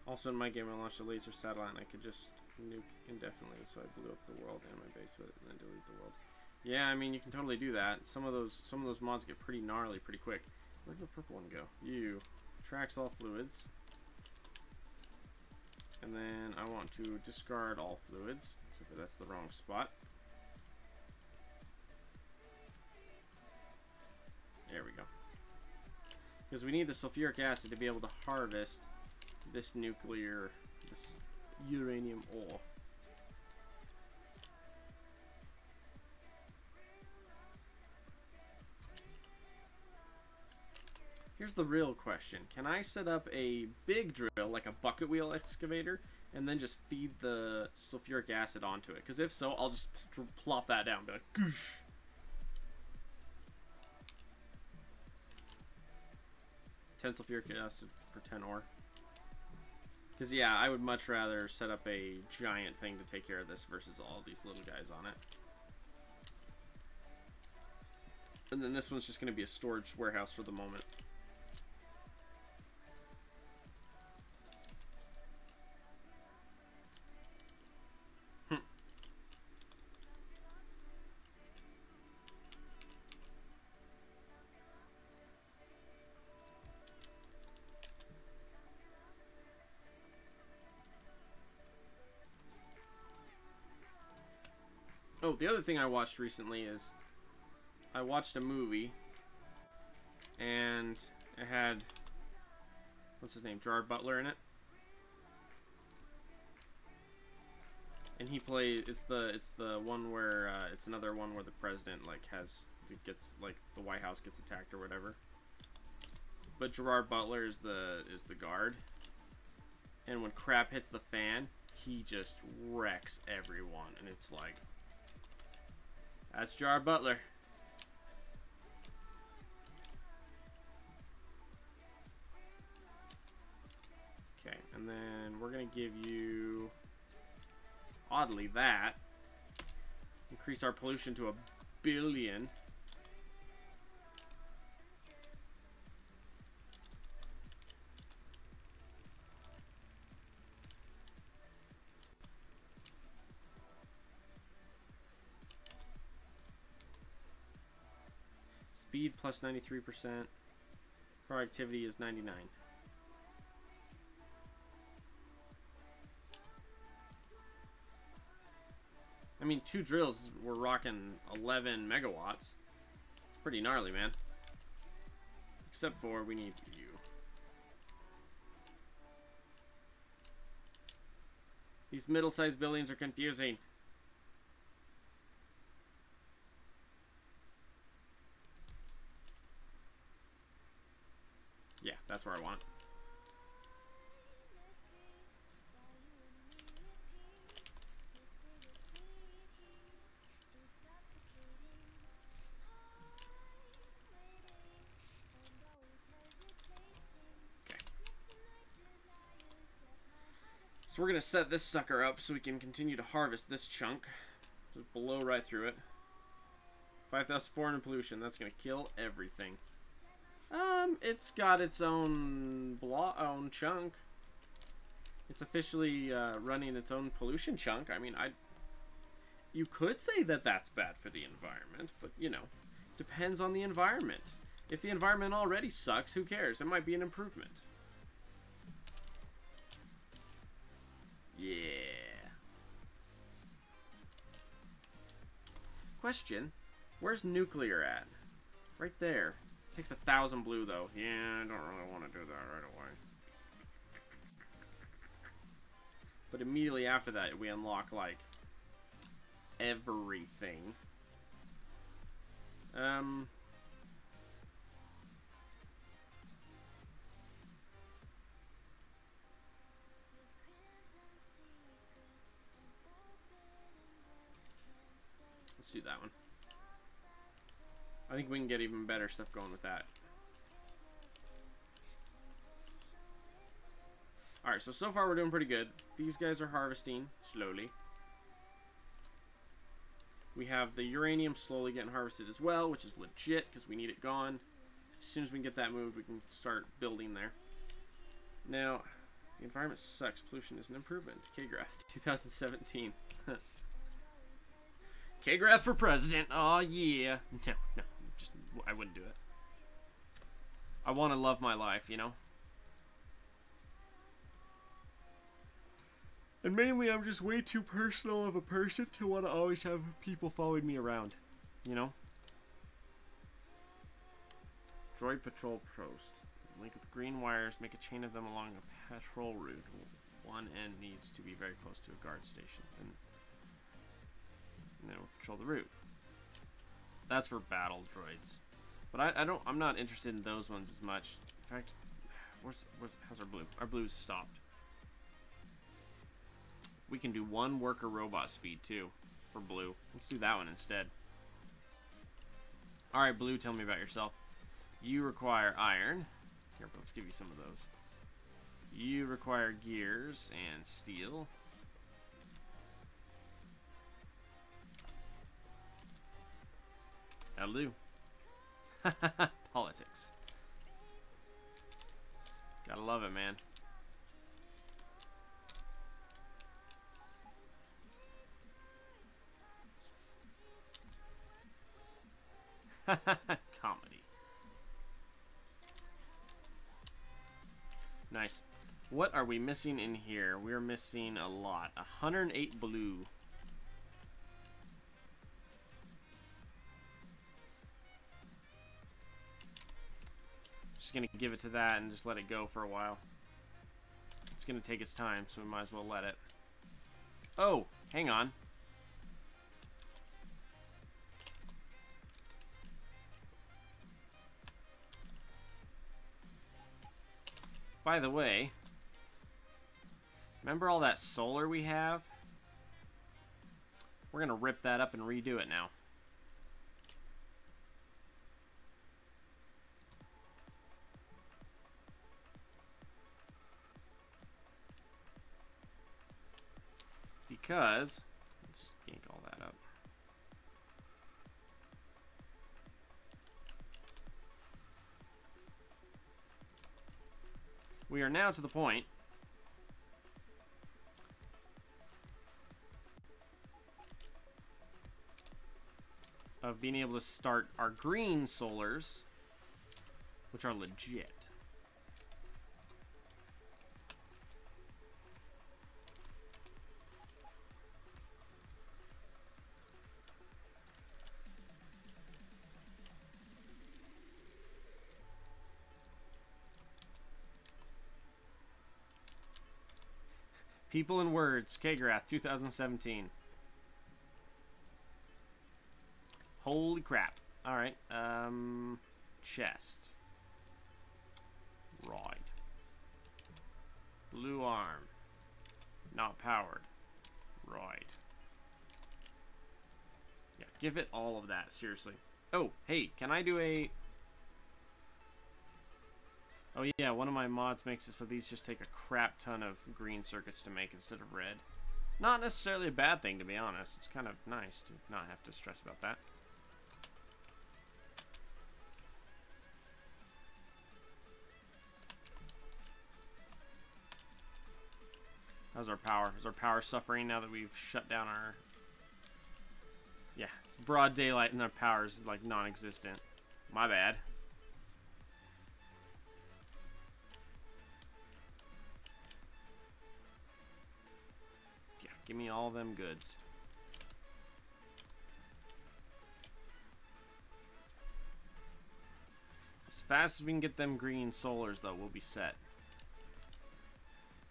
Also in my game I launched a laser satellite and I could just nuke indefinitely, so I blew up the world and my base with it and then delete the world. Yeah, I mean you can totally do that. Some of those mods get pretty gnarly pretty quick. Where'd the purple one go? You tracks all fluids. And then I want to discard all fluids. Except for that's the wrong spot. There we go. Because we need the sulfuric acid to be able to harvest this uranium ore. Here's the real question. Can I set up a big drill, like a bucket wheel excavator, and then just feed the sulfuric acid onto it? Because if so, I'll just plop that down and be like, goosh. Sulfuric acid for 10 ore. Because yeah, I would much rather set up a giant thing to take care of this versus all these little guys on it. And then this one's just going to be a storage warehouse for the moment. Oh, the other thing I watched recently is I watched a movie and it had, what's his name, Gerard Butler in it. And he plays. It's the one where it's another one where the president like gets like the White House gets attacked or whatever. But Gerard Butler is the guard. And when crap hits the fan, he just wrecks everyone, and it's like, that's Gerard Butler. Okay, and then we're gonna give you, oddly, that. Increase our pollution to 1 billion. Speed plus 93%. Productivity is 99. I mean, 2 drills, we're rocking 11 megawatts. It's pretty gnarly, man. Except for we need you. These middle-sized buildings are confusing. Yeah, that's where I want it. Okay. So we're going to set this sucker up so we can continue to harvest this chunk. Just blow right through it. 5,400 pollution. That's going to kill everything. It's got its own chunk. It's officially running its own pollution chunk. I mean, you could say that that's bad for the environment, but you know, depends on the environment. If the environment already sucks, who cares? It might be an improvement. Yeah. Question: where's nuclear at? Right there. Takes 1,000 blue though. Yeah, I don't really want to do that right away. But immediately after that, we unlock like everything. Let's do that one. I think we can get even better stuff going with that. Alright, so far we're doing pretty good. These guys are harvesting slowly. We have the uranium slowly getting harvested as well, which is legit because we need it gone. As soon as we can get that moved, we can start building there. Now, the environment sucks. Pollution is an improvement. K-Grath 2017. K-Grath for president. Oh yeah. No. I wouldn't do it. I want to love my life, you know? And mainly, I'm just way too personal of a person to want to always have people following me around, you know? Droid patrol post. Link with green wires, make a chain of them along a patrol route. One end needs to be very close to a guard station. And then we'll control the route. That's for battle droids. But I'm not interested in those ones as much. In fact, how's our blue? Our blue's stopped. We can do 1 worker robot speed too for blue. Let's do that one instead. Alright, blue, tell me about yourself. You require iron. Here, let's give you some of those. You require gears and steel. Hello. Politics. Gotta love it, man. Comedy. Nice. What are we missing in here? We're missing a lot. 108 blue. Just gonna give it to that and just let it go for a while. It's gonna take its time, so we might as well let it. Oh, hang on. By the way, remember all that solar we have? We're going to rip that up and redo it now. Because, let's just yank all that up. We are now to the point of being able to start our green solars, which are legit. People and Words, Kgrath, 2017. Holy crap. Alright, chest. Right. Blue arm. Not powered. Right. Yeah, give it all of that, seriously. Oh, hey, can I do a... Oh yeah, one of my mods makes it so these just take a crap ton of green circuits to make instead of red. Not necessarily a bad thing, to be honest. It's kind of nice to not have to stress about that. How's our power? Is our power suffering now that we've shut down our... Yeah, it's broad daylight and our power's like non-existent. My bad. Give me all them goods. As fast as we can get them green solars, though, we'll be set.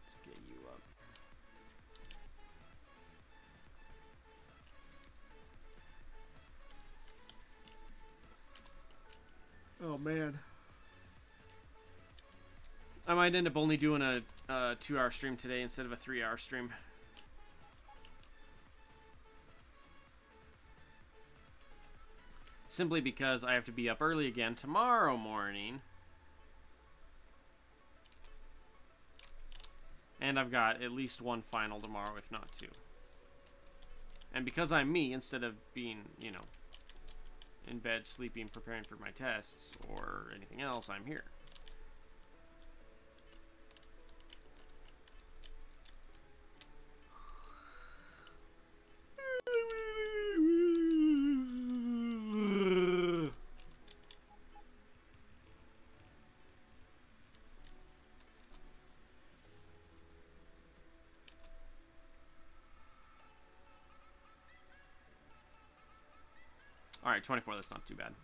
Let's get you up. Oh, man. I might end up only doing a 2-hour stream today instead of a 3-hour stream. Simply because I have to be up early again tomorrow morning. And I've got at least one final tomorrow, if not two. And because I'm me, instead of being, you know, in bed, sleeping, preparing for my tests, or anything else, I'm here. Alright, 24, that's not too bad.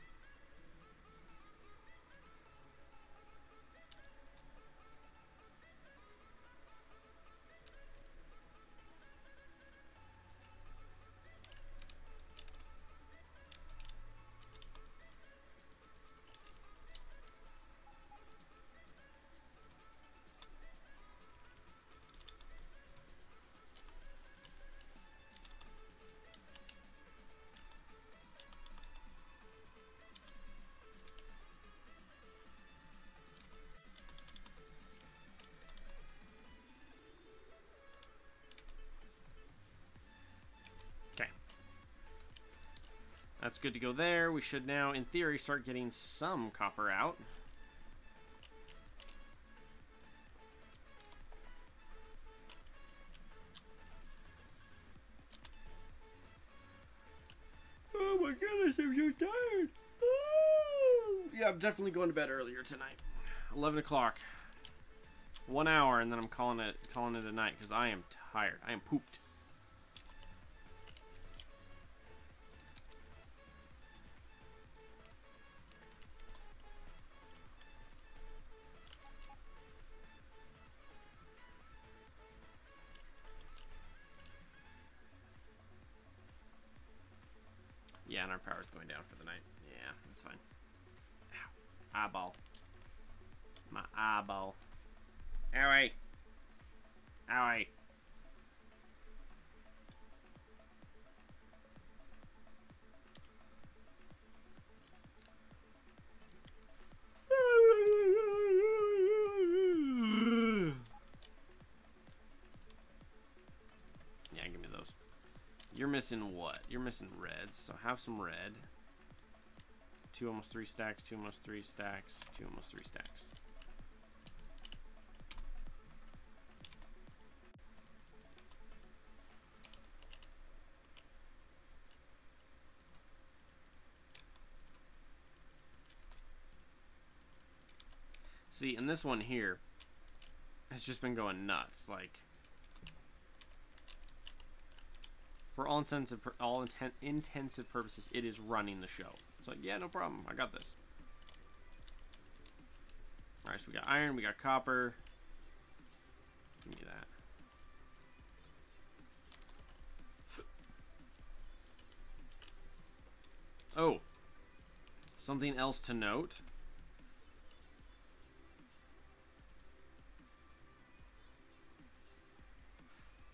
That's good to go there. We should now, in theory, start getting some copper out. Oh my goodness, I'm so tired. Oh. Yeah, I'm definitely going to bed earlier tonight. 11 o'clock. 1 hour, and then I'm calling it a night because I am tired. I am pooped. power's going down for the night. Yeah, that's fine. Ow. Eyeball. My eyeball. Owie. Owie. Yeah, give me those. You're missing what? You're missing reds, so have some red. 2 almost 3 stacks, 2 almost 3 stacks, 2 almost 3 stacks. See, and this one here has just been going nuts. Like, for all intensive purposes, it is running the show. It's like, yeah, no problem. I got this. All right, so we got iron, we got copper. Give me that. Oh, something else to note.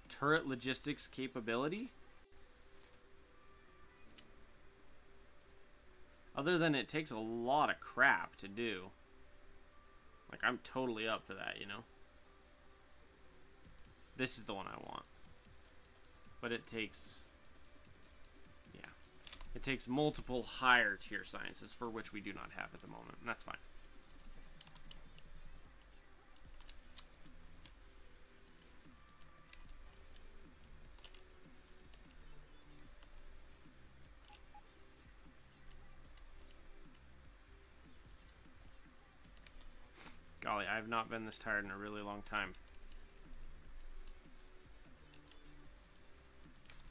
Turret logistics capability. Other than it takes a lot of crap to do. Like, I'm totally up for that, you know? This is the one I want. But it takes... yeah. It takes multiple higher tier sciences, for which we do not have at the moment. And that's fine. Golly, I have not been this tired in a really long time.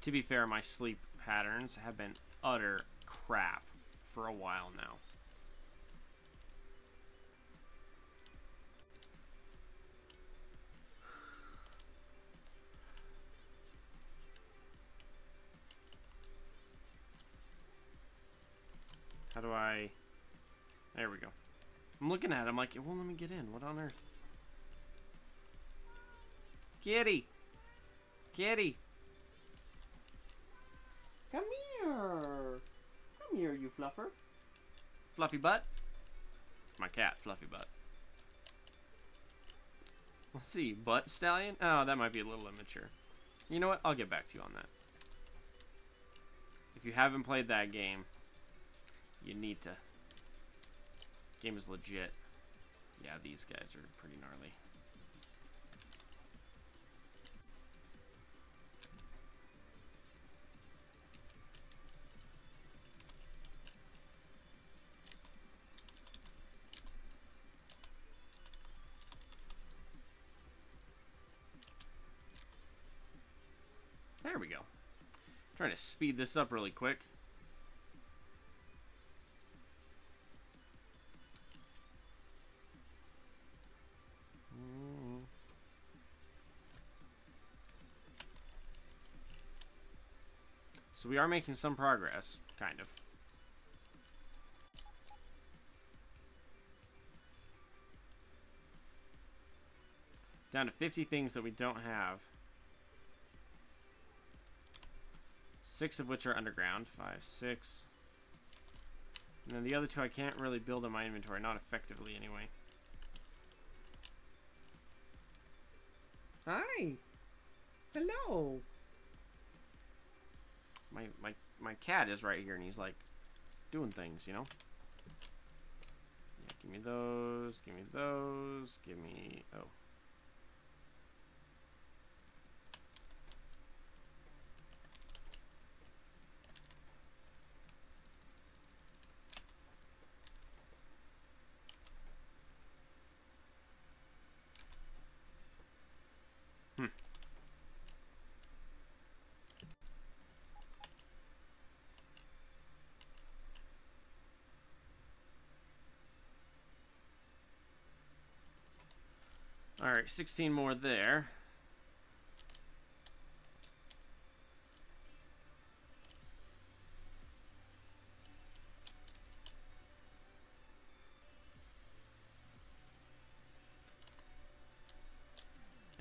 To be fair, my sleep patterns have been utter crap for a while now. How do I... there we go. I'm looking at it, I'm like, it won't let me get in. What on earth? Kitty! Kitty! Come here! Come here, you fluffer. Fluffy butt? It's my cat, Fluffy Butt. Let's see, Butt Stallion? Oh, that might be a little immature. You know what? I'll get back to you on that. If you haven't played that game, you need to. Game is legit. Yeah, these guys are pretty gnarly. There we go. Trying to speed this up really quick. So we are making some progress, kind of. Down to 50 things that we don't have. 6 of which are underground. 5, 6. And then the other 2 I can't really build in my inventory, not effectively anyway. Hi! Hello! My cat is right here, and he's like doing things, you know. Yeah, give me those. Give me those. Give me oh. Alright, 16 more there.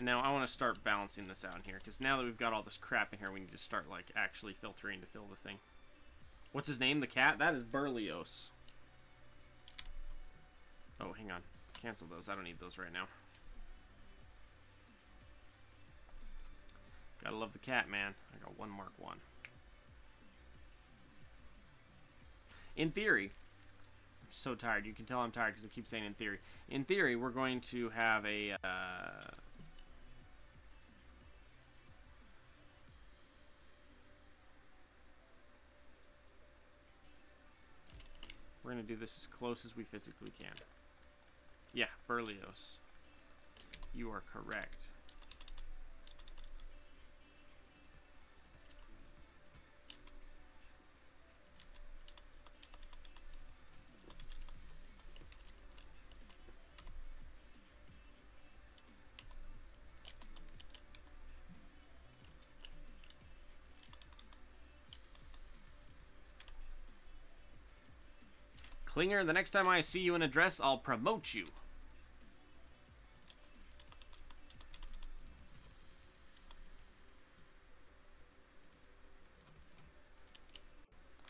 And now I want to start balancing this out in here, because now that we've got all this crap in here, we need to start, like, actually filtering to fill the thing. What's his name, the cat? That is Berlioz. Oh, hang on. Cancel those. I don't need those right now. Gotta love the cat, man. I got one Mark 1. In theory, I'm so tired. You can tell I'm tired because I keep saying in theory. In theory, we're going to have a... we're going to do this as close as we physically can. Yeah, Berlioz. You are correct. Klinger, the next time I see you in a dress, I'll promote you.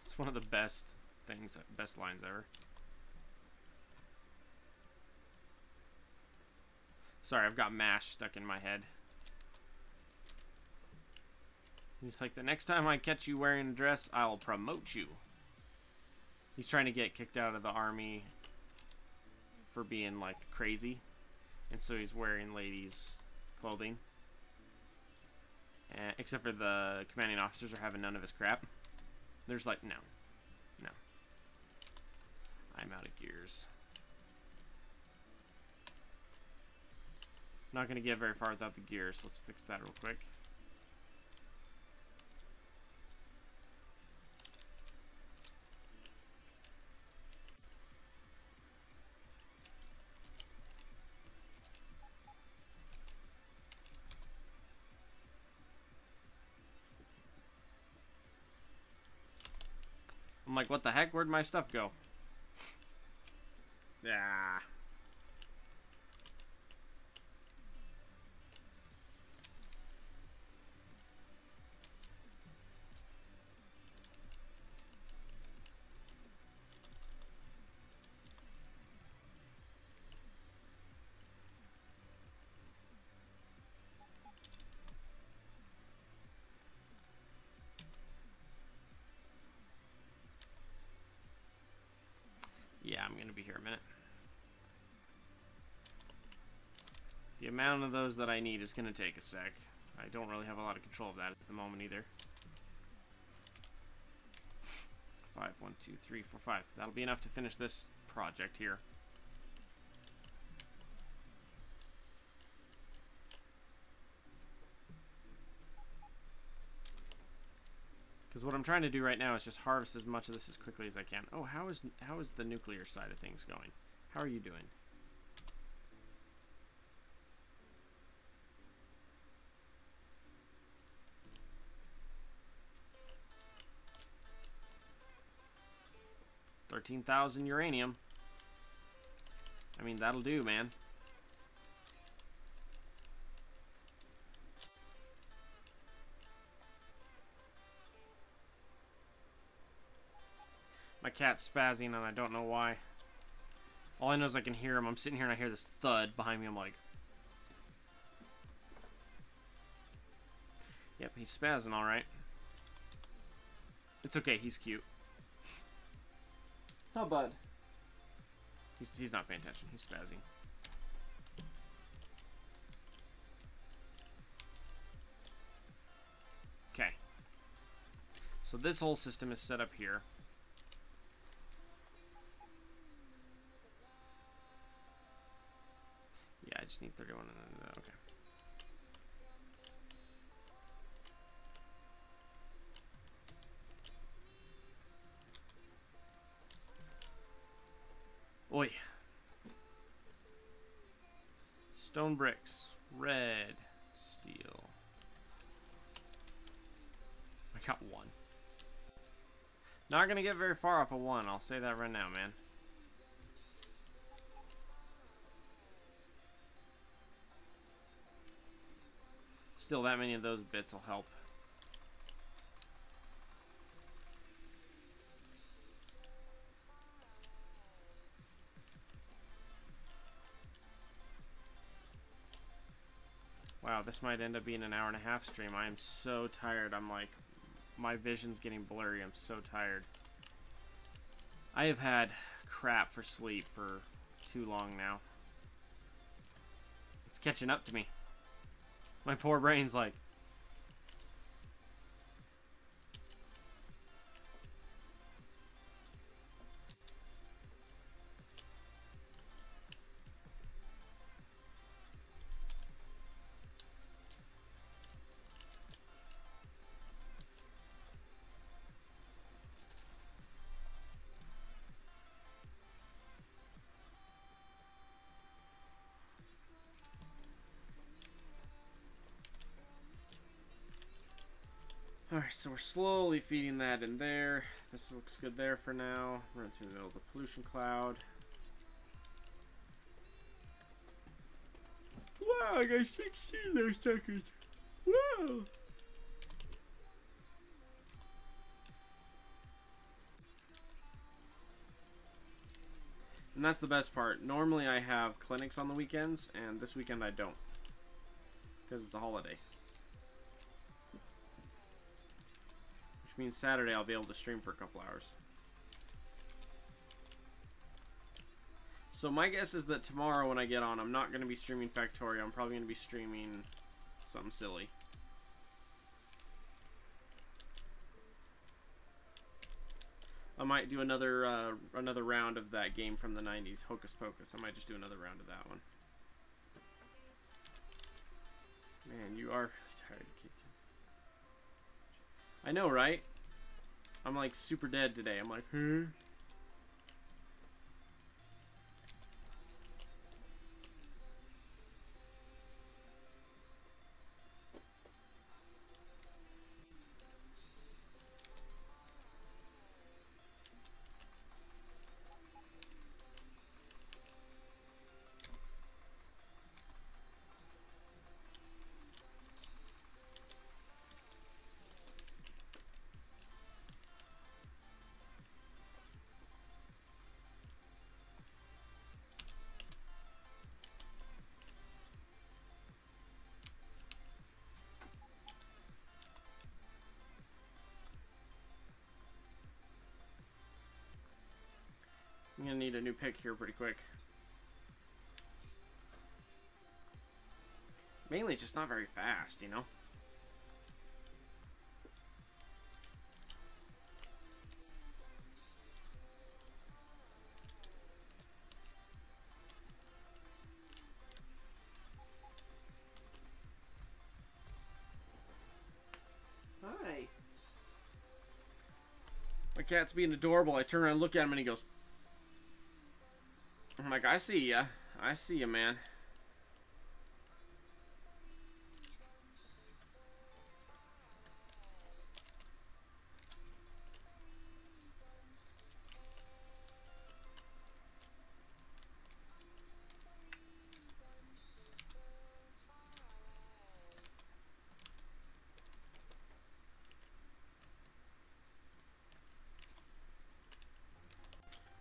It's one of the best things, best lines ever. Sorry, I've got MASH stuck in my head. He's like, the next time I catch you wearing a dress, I'll promote you. He's trying to get kicked out of the army for being, like, crazy. And so he's wearing ladies' clothing. Except for the commanding officers are having none of his crap. There's like, no. No. I'm out of gears. Not going to get very far without the gears. Let's fix that real quick. I'm like, what the heck? Where'd my stuff go? Yeah. Yeah, I'm going to be here a minute. The amount of those that I need is going to take a sec. I don't really have a lot of control of that at the moment either. 5, 1, 2, 3, 4, 5. That'll be enough to finish this project here. Because what I'm trying to do right now is just harvest as much of this as quickly as I can. Oh, how is the nuclear side of things going? How are you doing? $13,000 uranium. I mean, that'll do, man. My cat's spazzing and I don't know why. All I know is I can hear him. I'm sitting here and I hear this thud behind me. I'm like... Yep, he's spazzing alright. It's okay, he's cute. Oh, bud. He's not paying attention. He's spazzing. Okay. So this whole system is set up here. Yeah, I just need 31 and okay. Oi. Stone bricks. Red. Steel. I got 1. Not gonna get very far off of 1. I'll say that right now, man. Still, that many of those bits will help. Wow, this might end up being an hour-and-a-half stream. I am so tired. I'm like, my vision's getting blurry. I'm so tired. I have had crap for sleep for too long now. It's catching up to me. My poor brain's like... Alright, so we're slowly feeding that in there. This looks good there for now. Run through the middle of the pollution cloud. Wow, I got 16 there seconds. Wow! And that's the best part. Normally I have clinics on the weekends, and this weekend I don't. Because it's a holiday. Which means Saturday I'll be able to stream for a couple hours. So my guess is that tomorrow when I get on, I'm not going to be streaming Factorio. I'm probably going to be streaming something silly. I might do another round of that game from the 90s, Hocus Pocus. I might just do another round of that one. Man, you are really tired of kids. I know, right? I'm like super dead today. I'm like, huh? I'm gonna need a new pick here pretty quick. Mainly it's just not very fast, you know? Hi. My cat's being adorable. I turn around and look at him and he goes... I'm like, I see ya. I see ya, man.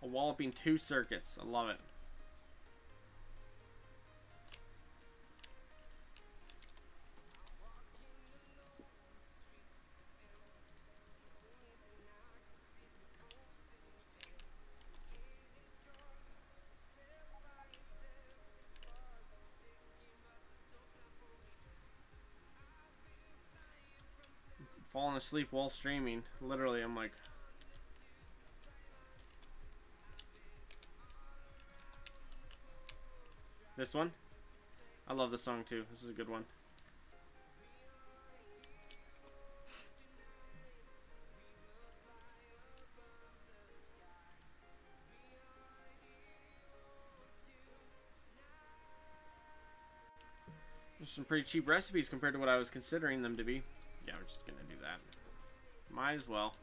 A walloping 2 circuits. I love it. Falling asleep while streaming. Literally, I'm like... This one? I love this song too. This is a good one. There's some pretty cheap recipes compared to what I was considering them to be. Yeah, we're just gonna do that. Might as well.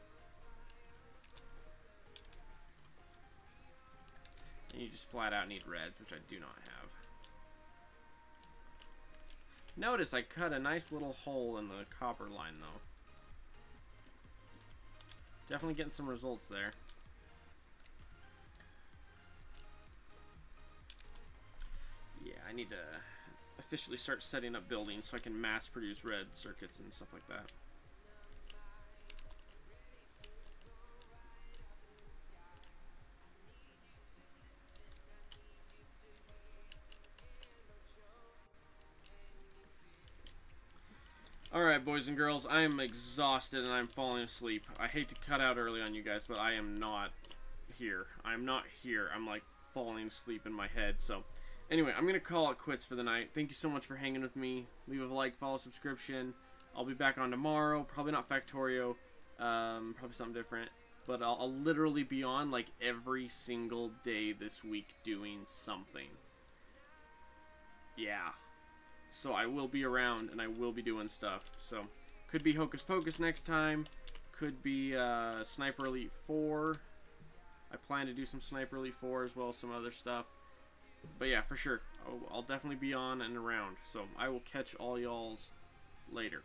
And you just flat out need reds, which I do not have. Notice I cut a nice little hole in the copper line, though. Definitely getting some results there. Yeah, I need to officially start setting up buildings so I can mass produce red circuits and stuff like that. Alright, boys and girls, I am exhausted and I'm falling asleep. I hate to cut out early on you guys, but I am not here. I'm not here. I'm like falling asleep in my head. So, anyway, I'm going to call it quits for the night. Thank you so much for hanging with me. Leave a like, follow, subscription. I'll be back on tomorrow. Probably not Factorio. Probably something different. But I'll literally be on like every single day this week doing something. Yeah. So I will be around and I will be doing stuff. So could be Hocus Pocus next time. Could be Sniper Elite 4. I plan to do some Sniper Elite 4 as well as some other stuff. But yeah, for sure. I'll definitely be on and around. So I will catch all y'alls later.